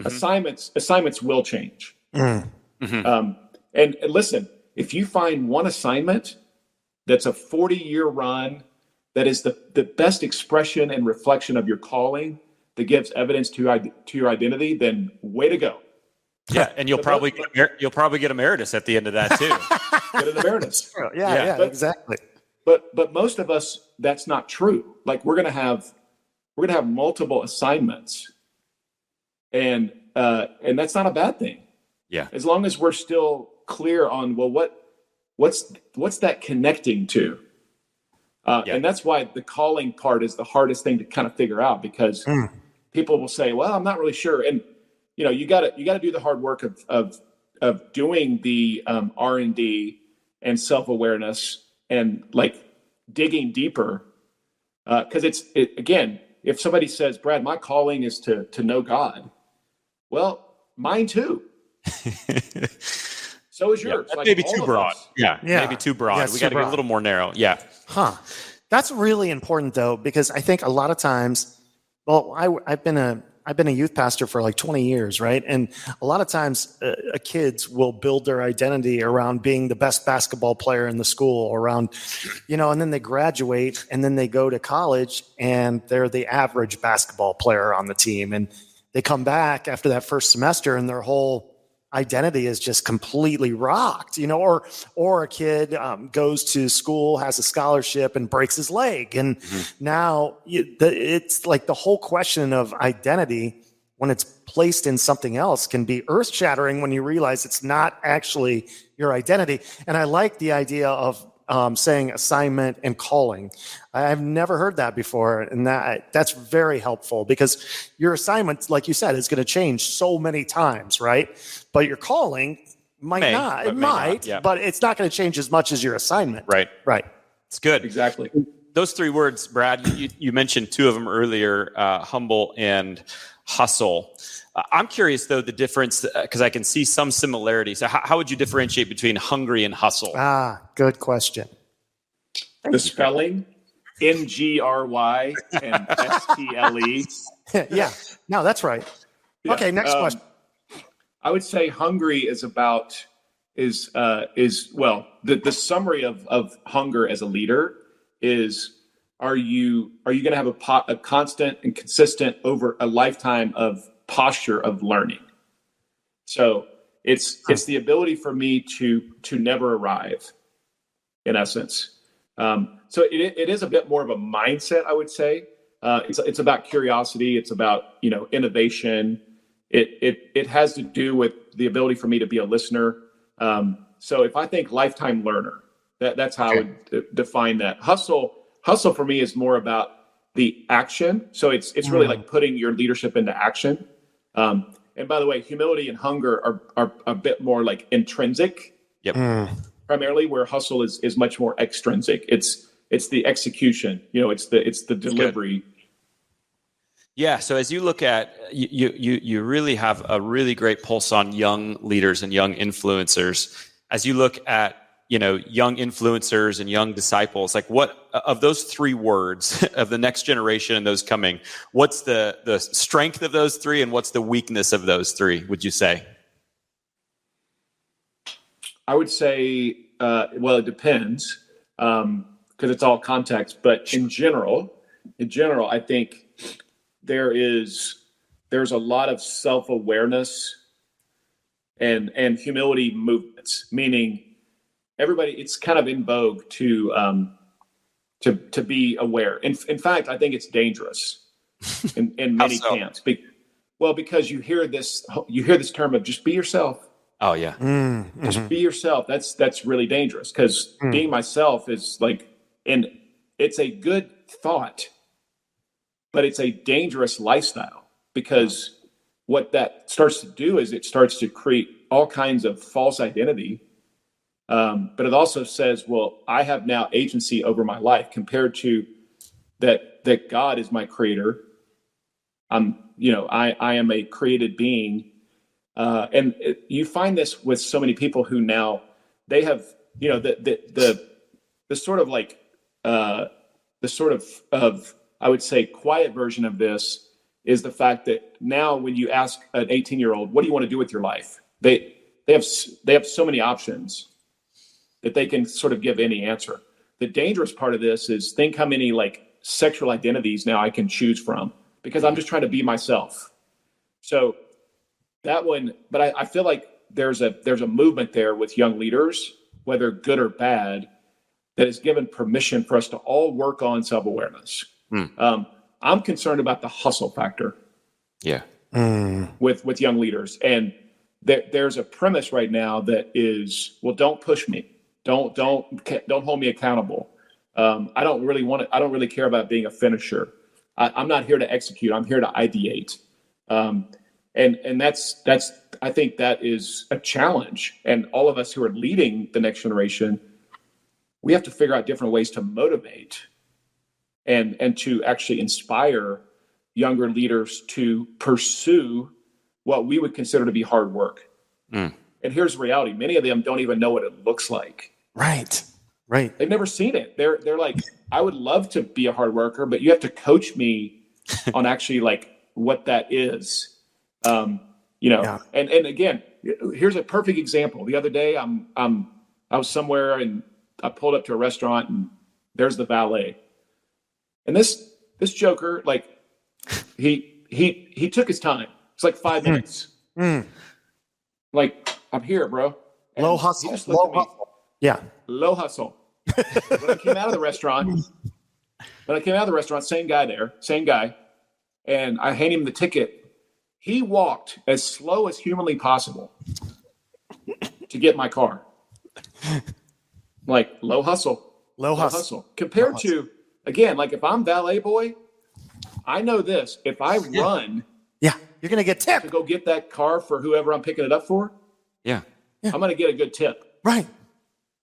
Assignments will change. And listen, if you find one assignment that's a 40-year run that is the best expression and reflection of your calling, that gives evidence to your identity, then way to go. Yeah, and you'll probably get emeritus at the end of that too. Get an emeritus. Yeah, exactly. But most of us, that's not true. Like we're gonna have multiple assignments, and that's not a bad thing. Yeah, as long as we're still clear on what's that connecting to. And that's why the calling part is the hardest thing to kind of figure out, because people will say, well, I'm not really sure. And, you gotta do the hard work of doing the R&D and self-awareness and like digging deeper. Cause again, if somebody says, Brad, my calling is to know God. Well, mine too. So is yours. Like maybe too broad. Yeah, maybe too broad. Yeah, we got to be a little more narrow. Yeah. That's really important though, because I think a lot of times, I've been a youth pastor for like 20 years, right? And a lot of times kids will build their identity around being the best basketball player in the school, around, and then they graduate and then they go to college and they're the average basketball player on the team. And they come back after that first semester and their whole identity is just completely rocked, or a kid goes to school, has a scholarship and breaks his leg. And now it's like the whole question of identity, when it's placed in something else, can be earth shattering when you realize it's not actually your identity. And I like the idea of saying assignment and calling. I've never heard that before, and that's very helpful, because your assignment, like you said, is going to change so many times, right? But your calling might not. It might, but it's not going to change as much as your assignment. Right. It's good. Exactly. Those three words, Brad, you mentioned two of them earlier, humble and hustle. I'm curious, though, the difference, because I can see some similarities. So how would you differentiate between hungry and hustle? Good question. The spelling, NGRY and STLE. Yeah, no, that's right. Yeah. Okay, next question. I would say hungry is the summary of hunger as a leader is, are you going to have a constant and consistent over a lifetime of posture of learning? So it's the ability for me to never arrive, in essence. So it is a bit more of a mindset, I would say. It's about curiosity. It's about, innovation. It has to do with the ability for me to be a listener. So if I think lifetime learner, that's how I would define that. Hustle for me is more about the action. So it's really like putting your leadership into action. And by the way, humility and hunger are a bit more like intrinsic. Yep. Primarily, where hustle is much more extrinsic. It's the execution. It's the delivery. Yeah. So as you look at you really have a really great pulse on young leaders and young influencers. As you look at young influencers and young disciples, like what of those three words of the next generation and those coming, what's the strength of those three and what's the weakness of those three, would you say? I would say, well, it depends because it's all context. But in general, I think there's a lot of self-awareness and humility movements, meaning everybody, it's kind of in vogue to be aware. In fact, I think it's dangerous in many camps. Because you hear this term of just be yourself. Oh yeah. Mm-hmm. Just be yourself. That's really dangerous because being myself is like, and it's a good thought, but it's a dangerous lifestyle because what that starts to do is it starts to create all kinds of false identity. But it also says, well, I have now agency over my life compared to that God is my creator. I am a created being. You find this with so many people who now they have, the sort of I would say quiet version of this is the fact that now when you ask an 18-year-old, what do you want to do with your life? They have so many options that they can sort of give any answer. The dangerous part of this is think how many like sexual identities now I can choose from because I'm just trying to be myself. So that one, but I feel like there's a movement there with young leaders, whether good or bad, that is given permission for us to all work on self-awareness. I'm concerned about the hustle factor. Yeah. With young leaders. And there's a premise right now that is, well, don't push me. Don't hold me accountable. I don't really care about being a finisher. I'm not here to execute. I'm here to ideate. And that's I think that is a challenge. And all of us who are leading the next generation, we have to figure out different ways to motivate and to actually inspire younger leaders to pursue what we would consider to be hard work. And here's the reality. Many of them don't even know what it looks like. Right. They've never seen it. They're like, I would love to be a hard worker, but you have to coach me on actually like what that is. And again, here's a perfect example. The other day I was somewhere and I pulled up to a restaurant and there's the valet. And this joker, like he took his time. It's like 5 minutes. Like, I'm here, bro. And low hustle. Low hustle. Yeah. Low hustle. When I came out of the restaurant, same guy. And I hand him the ticket. He walked as slow as humanly possible to get my car. Like low hustle. Compared to, again, like if I'm valet boy, I know this. If I run, you're going to get tipped to go get that car for whoever I'm picking it up for. Yeah. I'm going to get a good tip. Right.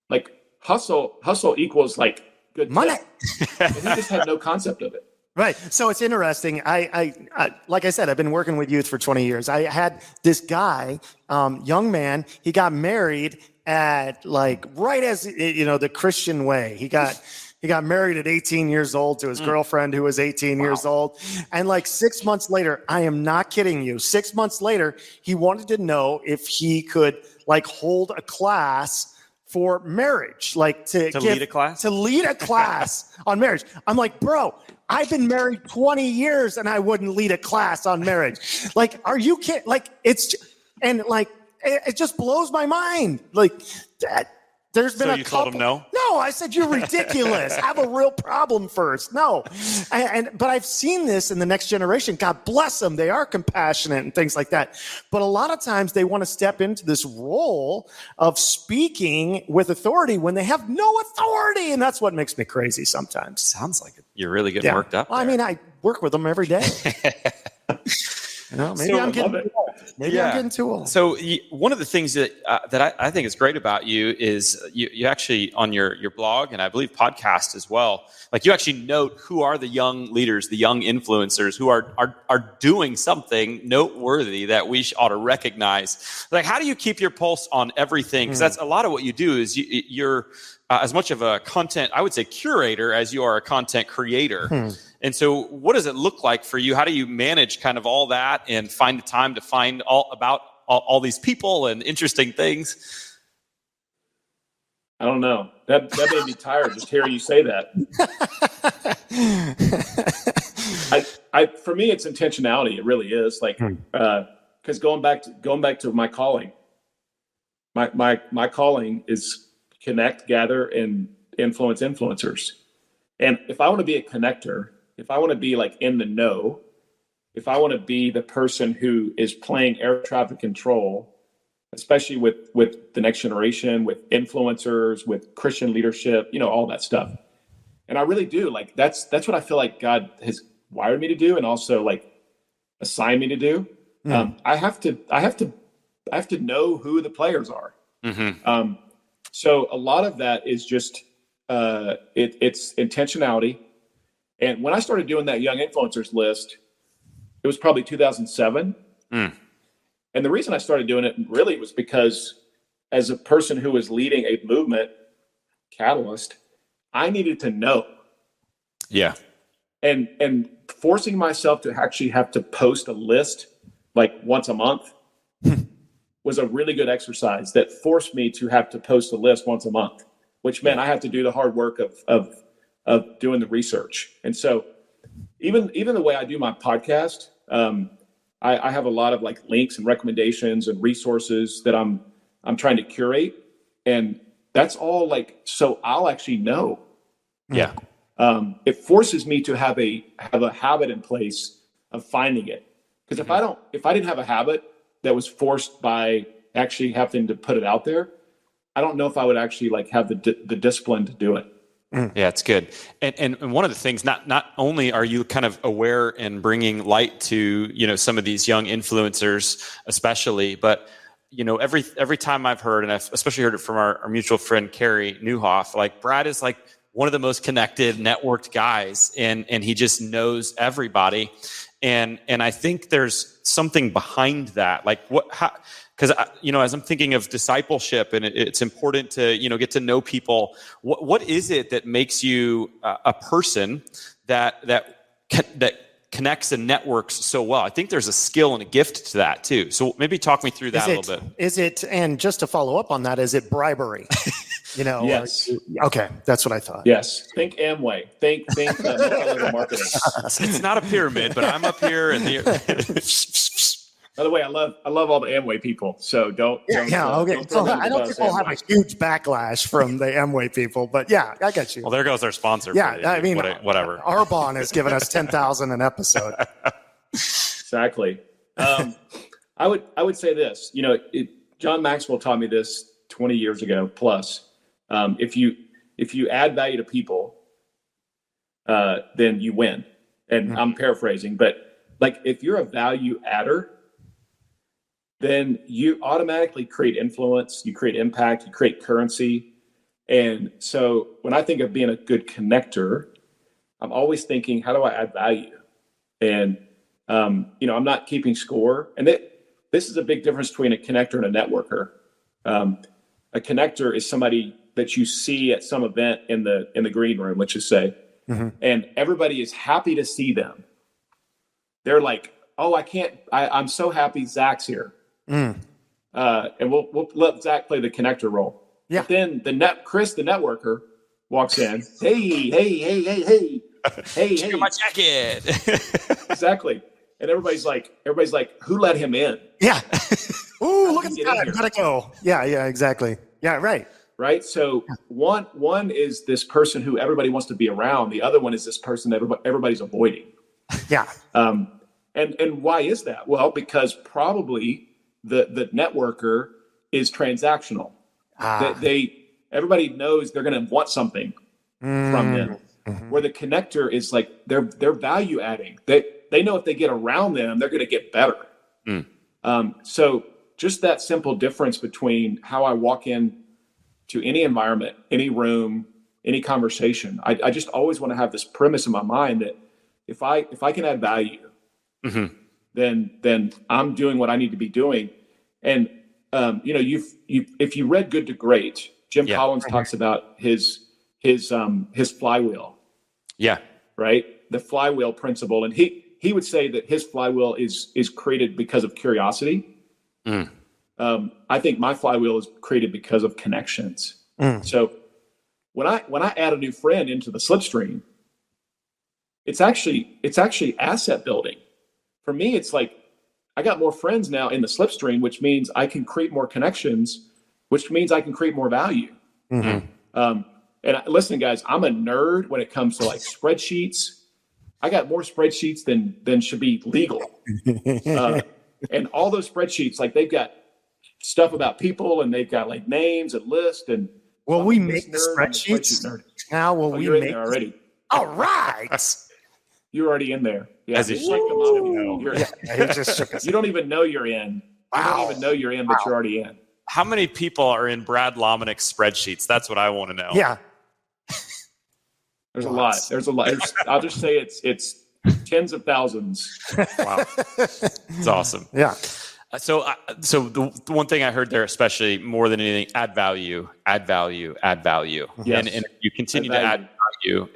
Like hustle equals like good money. And he just had no concept of it. Right. So it's interesting. I like I said, I've been working with youth for 20 years. I had this guy, young man, he got married at like right as, the Christian way. He got married at 18 years old to his girlfriend who was 18 years old. And like 6 months later, I am not kidding you. 6 months later, he wanted to know if he could like hold a class for marriage, like to lead a class on marriage. I'm like, bro, I've been married 20 years and I wouldn't lead a class on marriage. Like, are you kidding? Like, it just blows my mind. Like There's been a you couple. told him no? No, I said, you're ridiculous. Have a real problem first. No. But I've seen this in the next generation. God bless them. They are compassionate and things like that. But a lot of times they want to step into this role of speaking with authority when they have no authority. And that's what makes me crazy sometimes. Sounds like it. You're really getting worked up. Well, I mean, I work with them every day. Maybe I'm getting too old. I'm getting too old. So one of the things that I think is great about you is you actually on your blog and I believe podcast as well. Like you actually note who are the young leaders, the young influencers who are doing something noteworthy that we ought to recognize. Like, how do you keep your pulse on everything? Because that's a lot of what you do. Is you're as much of a content, I would say, curator as you are a content creator. And so what does it look like for you? How do you manage kind of all that and find the time to find all these people and interesting things? I don't know. That made me tired just hearing you say that. For me, it's intentionality. It really is. Like, because going back to my calling, my calling is connect, gather, and influence influencers. And if I want to be a connector, if I want to be like in the know, if I want to be the person who is playing air traffic control, especially with the next generation, with influencers, with Christian leadership, all that stuff. And I really do. Like that's what I feel like God has wired me to do, and also like assigned me to do. I have to know who the players are. So a lot of that is just it's intentionality. And when I started doing that young influencers list, it was probably 2007. And the reason I started doing it really was because as a person who was leading a movement, Catalyst, I needed to know. Yeah. And forcing myself to actually have to post a list like once a month was a really good exercise that forced me to have to post a list once a month, which meant I had to do the hard work of doing the research. And so even the way I do my podcast, I have a lot of like links and recommendations and resources that I'm trying to curate. And that's all like, so I'll actually know. Yeah. It forces me to have a habit in place of finding it. Because if I didn't have a habit that was forced by actually having to put it out there, I don't know if I would actually like have the discipline to do it. Yeah, it's good. And one of the things, not only are you kind of aware and bringing light to, some of these young influencers, especially, but, every time I've heard, and I've especially heard it from our mutual friend, Carrie Newhoff, like Brad is like one of the most connected, networked guys, and he just knows everybody. And I think there's something behind that. Like because as I'm thinking of discipleship, and it's important to get to know people. What is it that makes you a person that connects and networks so well? I think there's a skill and a gift to that too. So maybe talk me through that a little bit. Is it? And just to follow up on that, is it bribery? Yes. Okay, that's what I thought. Yes. Think Amway. Think marketing. It's not a pyramid, but I'm up here and By the way, I love all the Amway people. So don't. Okay. So I don't think we'll have a huge backlash from the Amway people, but yeah, I got you. Well, there goes our sponsor. Yeah, I mean, whatever. Arbonne has given us 10,000 an episode. Exactly. I would say this. John Maxwell taught me this 20 years ago plus. If you add value to people, then you win. And I'm paraphrasing, but like if you're a value adder, then you automatically create influence, you create impact, you create currency. And so when I think of being a good connector, I'm always thinking, how do I add value? And, I'm not keeping score. And this is a big difference between a connector and a networker. A connector is somebody that you see at some event in the green room, let's just say, and everybody is happy to see them. They're like, oh, I'm so happy Zach's here. And we'll let Zach play the connector role. Yeah. But then Chris, the networker, walks in. Hey. Check out my jacket. Exactly. And everybody's like, who let him in? Yeah. Ooh, look at that. Gotta go. Yeah, exactly. Yeah, right. Right. So one is this person who everybody wants to be around. The other one is this person that everybody's avoiding. Yeah. And why is that? Well, because probably the networker is transactional. Everybody knows they're going to want something from them. Mm-hmm. Where the connector is like they're value adding. They know if they get around them, they're going to get better. So just that simple difference between how I walk in to any environment, any room, any conversation. I just always want to have this premise in my mind that if I can add value, then I'm doing what I need to be doing. And if you read Good to Great, Jim Collins talks about his flywheel. Yeah. Right. The flywheel principle. And he would say that his flywheel is created because of curiosity. I think my flywheel is created because of connections. So when I add a new friend into the slipstream, it's actually asset building. For me, it's like I got more friends now in the slipstream, which means I can create more connections, which means I can create more value. And listen, guys, I'm a nerd when it comes to like spreadsheets. I got more spreadsheets than should be legal. And all those spreadsheets, like they've got stuff about people and they've got like names and lists. And will we make the spreadsheets? Now will we make in there already? All right. You're already in there. Yeah. As he shook them out. He just shook us. You don't even know you're in. You don't even know you're in, but you're already in. How many people are in Brad Lomenick's spreadsheets? That's what I want to know. Yeah. There's a lot. I'll just say it's tens of thousands. Wow. It's awesome. Yeah. So the one thing I heard there, especially more than anything, add value. Yes. And you continue to add value.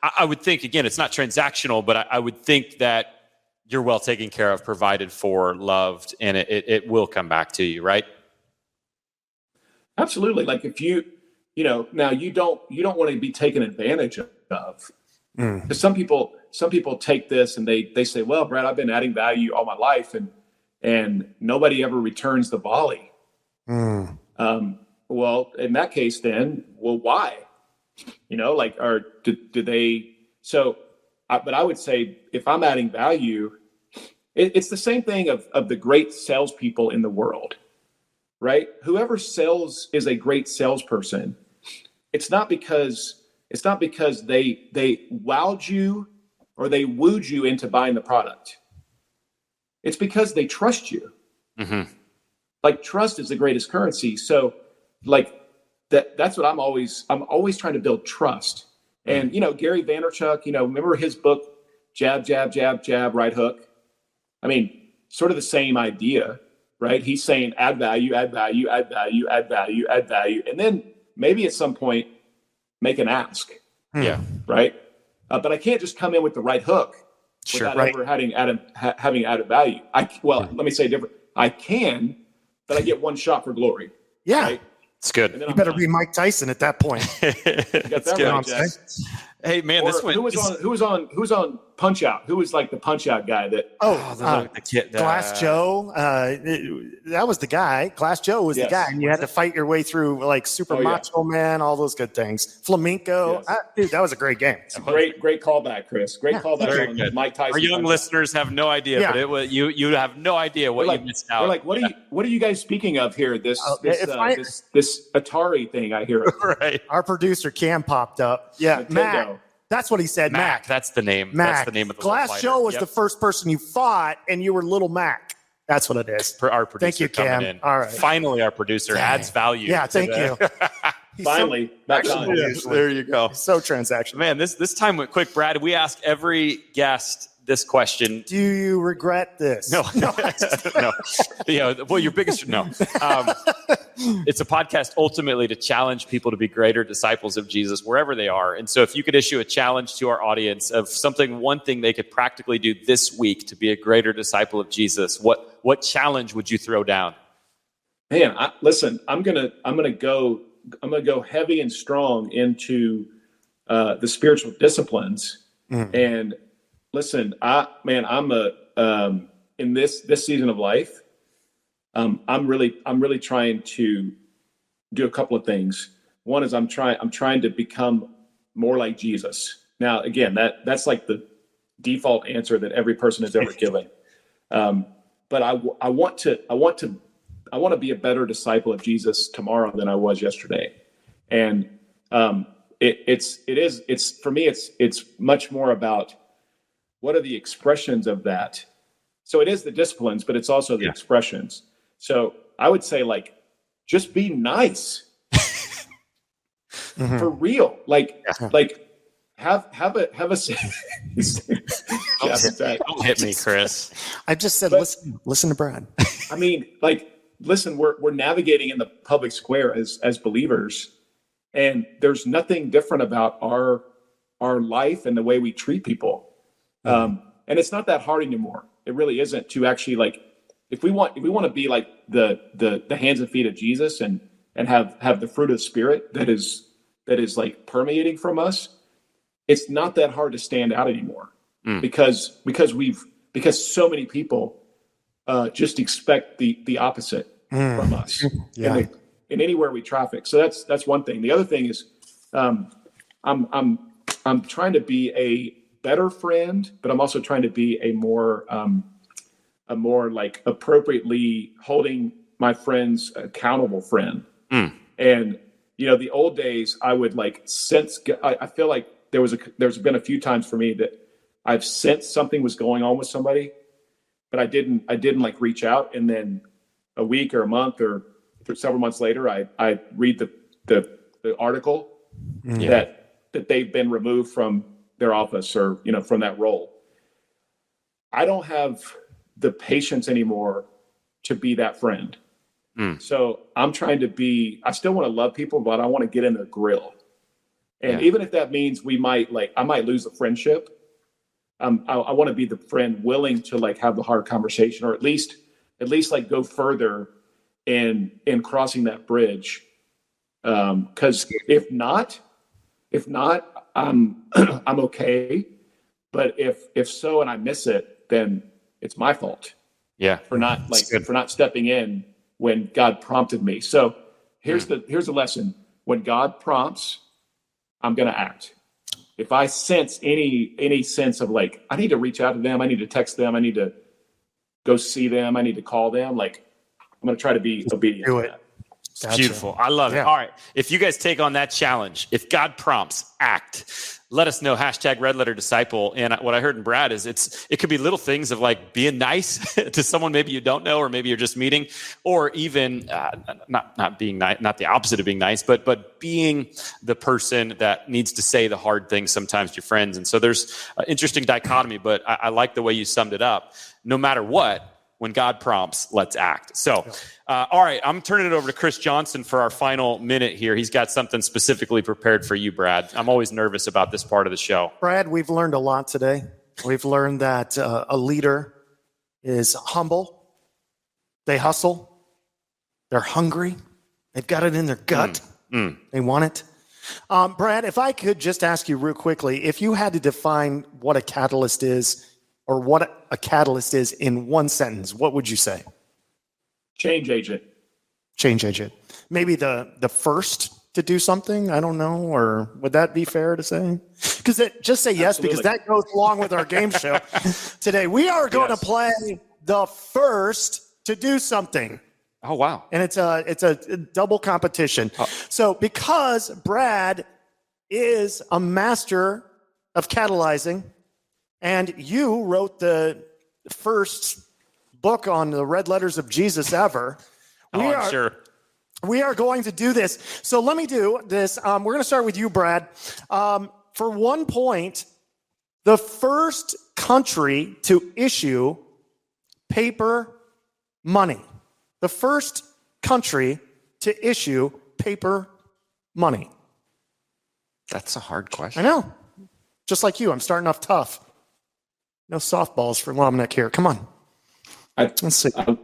I would think, again, it's not transactional, but I would think that you're well taken care of, provided for, loved, and it will come back to you, right? Absolutely. Like if now you don't want to be taken advantage of. Because some people take this and they say, well, Brad, I've been adding value all my life and nobody ever returns the volley. Well, in that case, then, why? Or do they? But I would say if I'm adding value, it's the same thing of the great salespeople in the world, right? Whoever sells is a great salesperson. It's not because they wowed you or they wooed you into buying the product. It's because they trust you. Like trust is the greatest currency. So like that's what I'm always trying to build trust. And, Gary Vaynerchuk, remember his book, Jab, Jab, Jab, Jab, Right Hook? I mean, sort of the same idea, right? He's saying add value, add value, add value, add value, add value. And then maybe at some point, make an ask. Yeah. Right. But I can't just come in with the right hook without ever having added value. Let me say different. I can, but I get one shot for glory. Yeah. Right? It's good. You better be Mike Tyson at that point. You got that right, Jack. Hey man, who was on Punch Out? Who was like the Punch Out guy that? The kid, Glass Joe. That was the guy. Glass Joe was the guy, and you had to fight your way through like Super Macho Man, all those good things. Flamenco, dude, that was a great game. Great callback, Chris. Great callback on Mike Tyson. Our young listeners have no idea, but it was you have no idea what you missed out. We're like, what are you guys speaking of here? This Atari thing I hear. Right. Our producer Cam popped up. Yeah, Nintendo. Mac. That's what he said. Mac. That's the name. Mac. That's the name of the Glass Joe was the first person you fought, and you were Little Mac. That's what it is. Our producer. Thank you, Cam. In. All right. Finally, our producer adds value. Yeah, thank you. Finally, there you go. He's so transactional. Man, this time went quick, Brad. We ask every guest this question. Do you regret this? No. No. Well, your biggest no. It's a podcast ultimately to challenge people to be greater disciples of Jesus wherever they are. And so if you could issue a challenge to our audience of one thing they could practically do this week to be a greater disciple of Jesus, what challenge would you throw down? Man, listen, I'm gonna go heavy and strong into the spiritual disciplines. And listen, I'm in this season of life. I'm really trying to do a couple of things. One is I'm trying to become more like Jesus. Now, again, that's like the default answer that every person has ever given. But I want to be a better disciple of Jesus tomorrow than I was yesterday. And it's for me, it's much more about what are the expressions of that. So it is the disciplines, but it's also the expressions. So I would say, like, just be nice. For real. Like have a Don't hit me, Chris. I just said, listen to Brad. I mean, like, listen, we're navigating in the public square as believers, and there's nothing different about our life and the way we treat people. And it's not that hard anymore. It really isn't, to actually, like, if we want to be like the hands and feet of Jesus and have the fruit of the Spirit that is like permeating from us, it's not that hard to stand out anymore. Because so many people just expect the opposite from us in anywhere we traffic. So that's one thing. The other thing is I'm trying to be a better friend, but I'm also trying to be a more like appropriately holding my friends accountable friend. And the old days, I would like sense. I feel like there's been a few times for me that I've sensed something was going on with somebody, but I didn't like reach out. And then a week or a month or several months later, I read the article that they've been removed from their office or from that role. I don't have the patience anymore to be that friend. So I'm trying to I still want to love people, but I want to get in their grill. And even if that means I might lose the friendship, I want to be the friend willing to like have the hard conversation, or at least like go further in crossing that bridge. Cause if not, I'm okay. But if so, and I miss it, then it's my fault. For not stepping in when God prompted me. So here's the lesson. When God prompts, I'm going to act. If I sense any sense of like, I need to reach out to them, I need to text them, I need to go see them, I need to call them, like, I'm going to try to be obedient to that. Gotcha. Beautiful. I love it. All right. If you guys take on that challenge, if God prompts, act. Let us know. #RedLetterDisciple. And what I heard in Brad is it could be little things of like being nice to someone maybe you don't know, or maybe you're just meeting, or even not being nice, not the opposite of being nice, but being the person that needs to say the hard things sometimes to your friends. And so there's an interesting dichotomy, but I like the way you summed it up. No matter what, when God prompts, let's act. So, all right, I'm turning it over to Chris Johnson for our final minute here. He's got something specifically prepared for you, Brad. I'm always nervous about this part of the show. Brad, we've learned a lot today. We've learned that a leader is humble. They hustle. They're hungry. They've got it in their gut. They want it. Brad, if I could just ask you real quickly, if you had to define what a catalyst is, or what a catalyst is in one sentence, what would you say? Change agent. Change agent. Maybe the first to do something? I don't know. Or would that be fair to say? Because just say yes, because that goes along with our game show today. We are going to play the first to do something. Oh, wow. And it's a double competition. So because Brad is a master of catalyzing, and you wrote the first book on the red letters of Jesus ever. I'm sure. We are going to do this. So let me do this. We're going to start with you, Brad. For 1 point, the first country to issue paper money. The first country to issue paper money. That's a hard question. I know. Just like you, I'm starting off tough. No softballs for Lomenick here. Come on. Let's see. I'm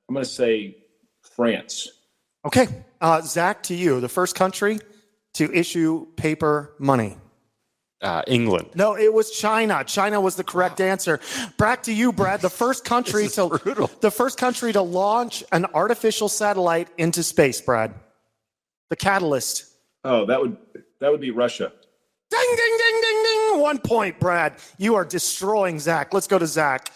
gonna say France. Okay, Zach, to you, the first country to issue paper money. England. No, it was China. China was the correct answer. Back to you, Brad. The first country to launch an artificial satellite into space, Brad. The catalyst. Oh, that would be Russia. Ding, ding, ding, ding, ding. 1 point, Brad. You are destroying Zach. Let's go to Zach.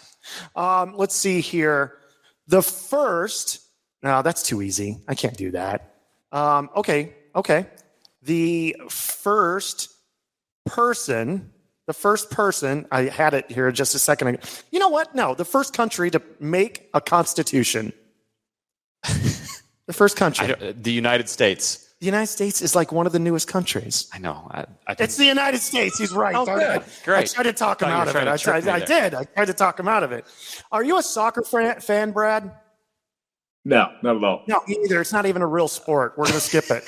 Let's see here. The first. No, that's too easy. I can't do that. Okay. The first person, I had it here just a second ago. You know what? No, the first country to make a constitution. The first country. The United States. The United States is like one of the newest countries. I know. It's the United States. He's right. Oh, good. Great. I tried to talk him out of it. I did. I tried to talk him out of it. Are you a soccer fan, Brad? No, not at all. No, me neither. It's not even a real sport. We're going to skip it.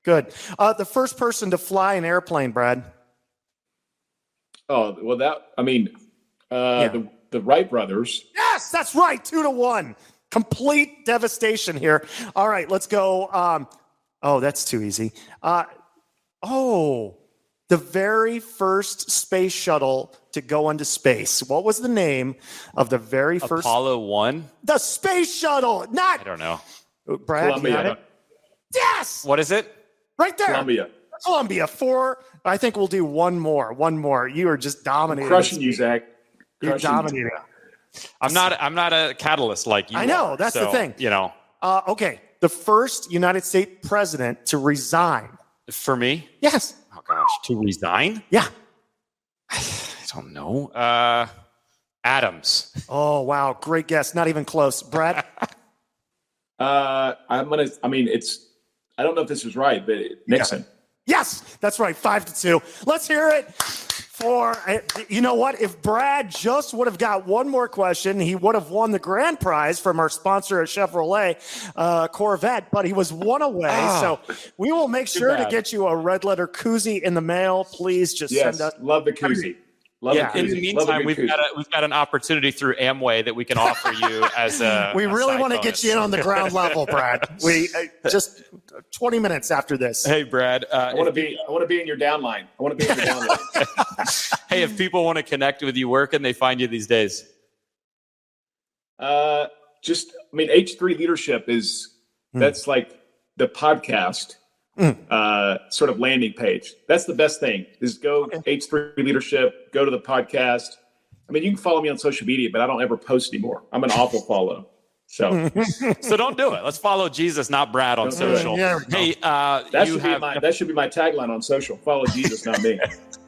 Good. The first person to fly an airplane, Brad. Oh, well, the Wright brothers. Yes, that's right. 2-1. Complete devastation here. All right, let's go. That's too easy. The very first space shuttle to go into space. What was the name of the very first? Apollo 1? The space shuttle. I don't know. Brad, Columbia. you got it? Yes! What is it? Right there. Columbia. 4. I think we'll do one more. You are just dominating. I'm crushing you, Zach. You're dominating. I'm not a catalyst like you. I know. are, that's the thing. Okay. The first United States president to resign. For me? Yes. Oh gosh, to resign? Yeah. I don't know. Adams. Oh wow, great guess. Not even close, Brad. I don't know if this is right, but Nixon. Yeah. Yes, that's right. 5-2. Let's hear it for. You know what? If Brad just would have got one more question, he would have won the grand prize from our sponsor at Chevrolet Corvette. But he was one away, so we will make sure to get you a red letter koozie in the mail. Please just send us. Love the koozie. In the meantime, we've got an opportunity through Amway that we can offer you as a. We really want to get you in on the ground level, Brad. We just 20 minutes after this. Hey, Brad. I want to be in your downline. Hey, if people want to connect with you, where can they find you these days? H3 Leadership that's like the podcast. Sort of landing page. That's the best thing is go H3 Leadership, go to the podcast. You can follow me on social media, but I don't ever post anymore. I'm an awful follow. So don't do it. Let's follow Jesus, not Brad on social. Hey, that should be my tagline on social. Follow Jesus, not me.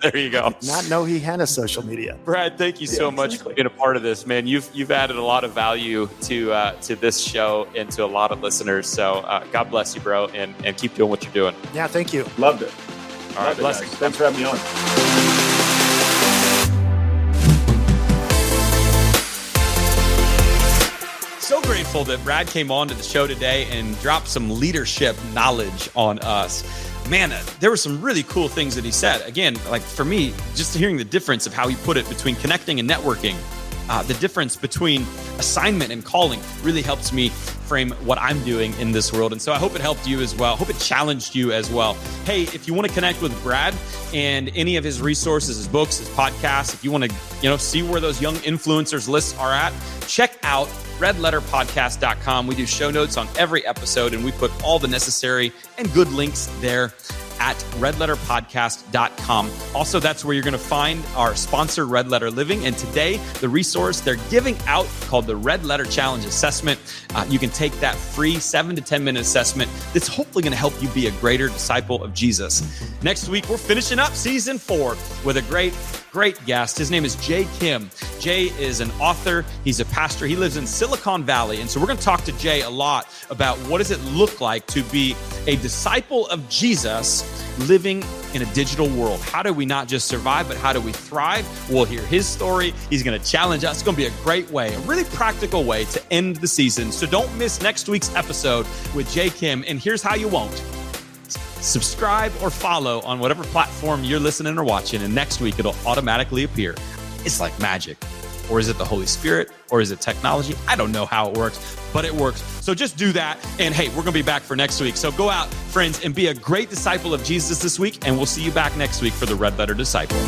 There you go. Not know he had a social media. Brad, thank you so much for being a part of this, man. You've added a lot of value to this show and to a lot of listeners. So God bless you, bro, and keep doing what you're doing. Yeah, thank you. Loved it. All right, blessings. Thanks for having me on. So grateful that Brad came on to the show today and dropped some leadership knowledge on us. Man, there were some really cool things that he said. Again, like for me, just hearing the difference of how he put it between connecting and networking, the difference between assignment and calling really helps me frame what I'm doing in this world. And so I hope it helped you as well. Hope it challenged you as well. Hey, if you want to connect with Brad and any of his resources, his books, his podcasts, if you want to, see where those young influencers lists are at, check out redletterpodcast.com. We do show notes on every episode, and we put all the necessary and good links there at redletterpodcast.com. Also, that's where you're going to find our sponsor, Red Letter Living. And today, the resource they're giving out called the Red Letter Challenge Assessment. You can take that free 7 to 10 minute assessment that's hopefully going to help you be a greater disciple of Jesus. Next week, we're finishing up season 4 with a great guest. His name is Jay Kim. Jay is an author. He's a pastor. He lives in Silicon Valley. And so we're going to talk to Jay a lot about what does it look like to be a disciple of Jesus living in a digital world. How do we not just survive, but how do we thrive? We'll hear his story. He's going to challenge us. It's going to be a great way, a really practical way to end the season. So don't miss next week's episode with Jay Kim. And here's how you won't. Subscribe or follow on whatever platform you're listening or watching, and next week it'll automatically appear. It's like magic. Or is it the Holy Spirit? Or is it technology? I don't know how it works, but it works. So just do that. And hey, we're going to be back for next week. So go out, friends, and be a great disciple of Jesus this week. And we'll see you back next week for the Red Letter Disciple.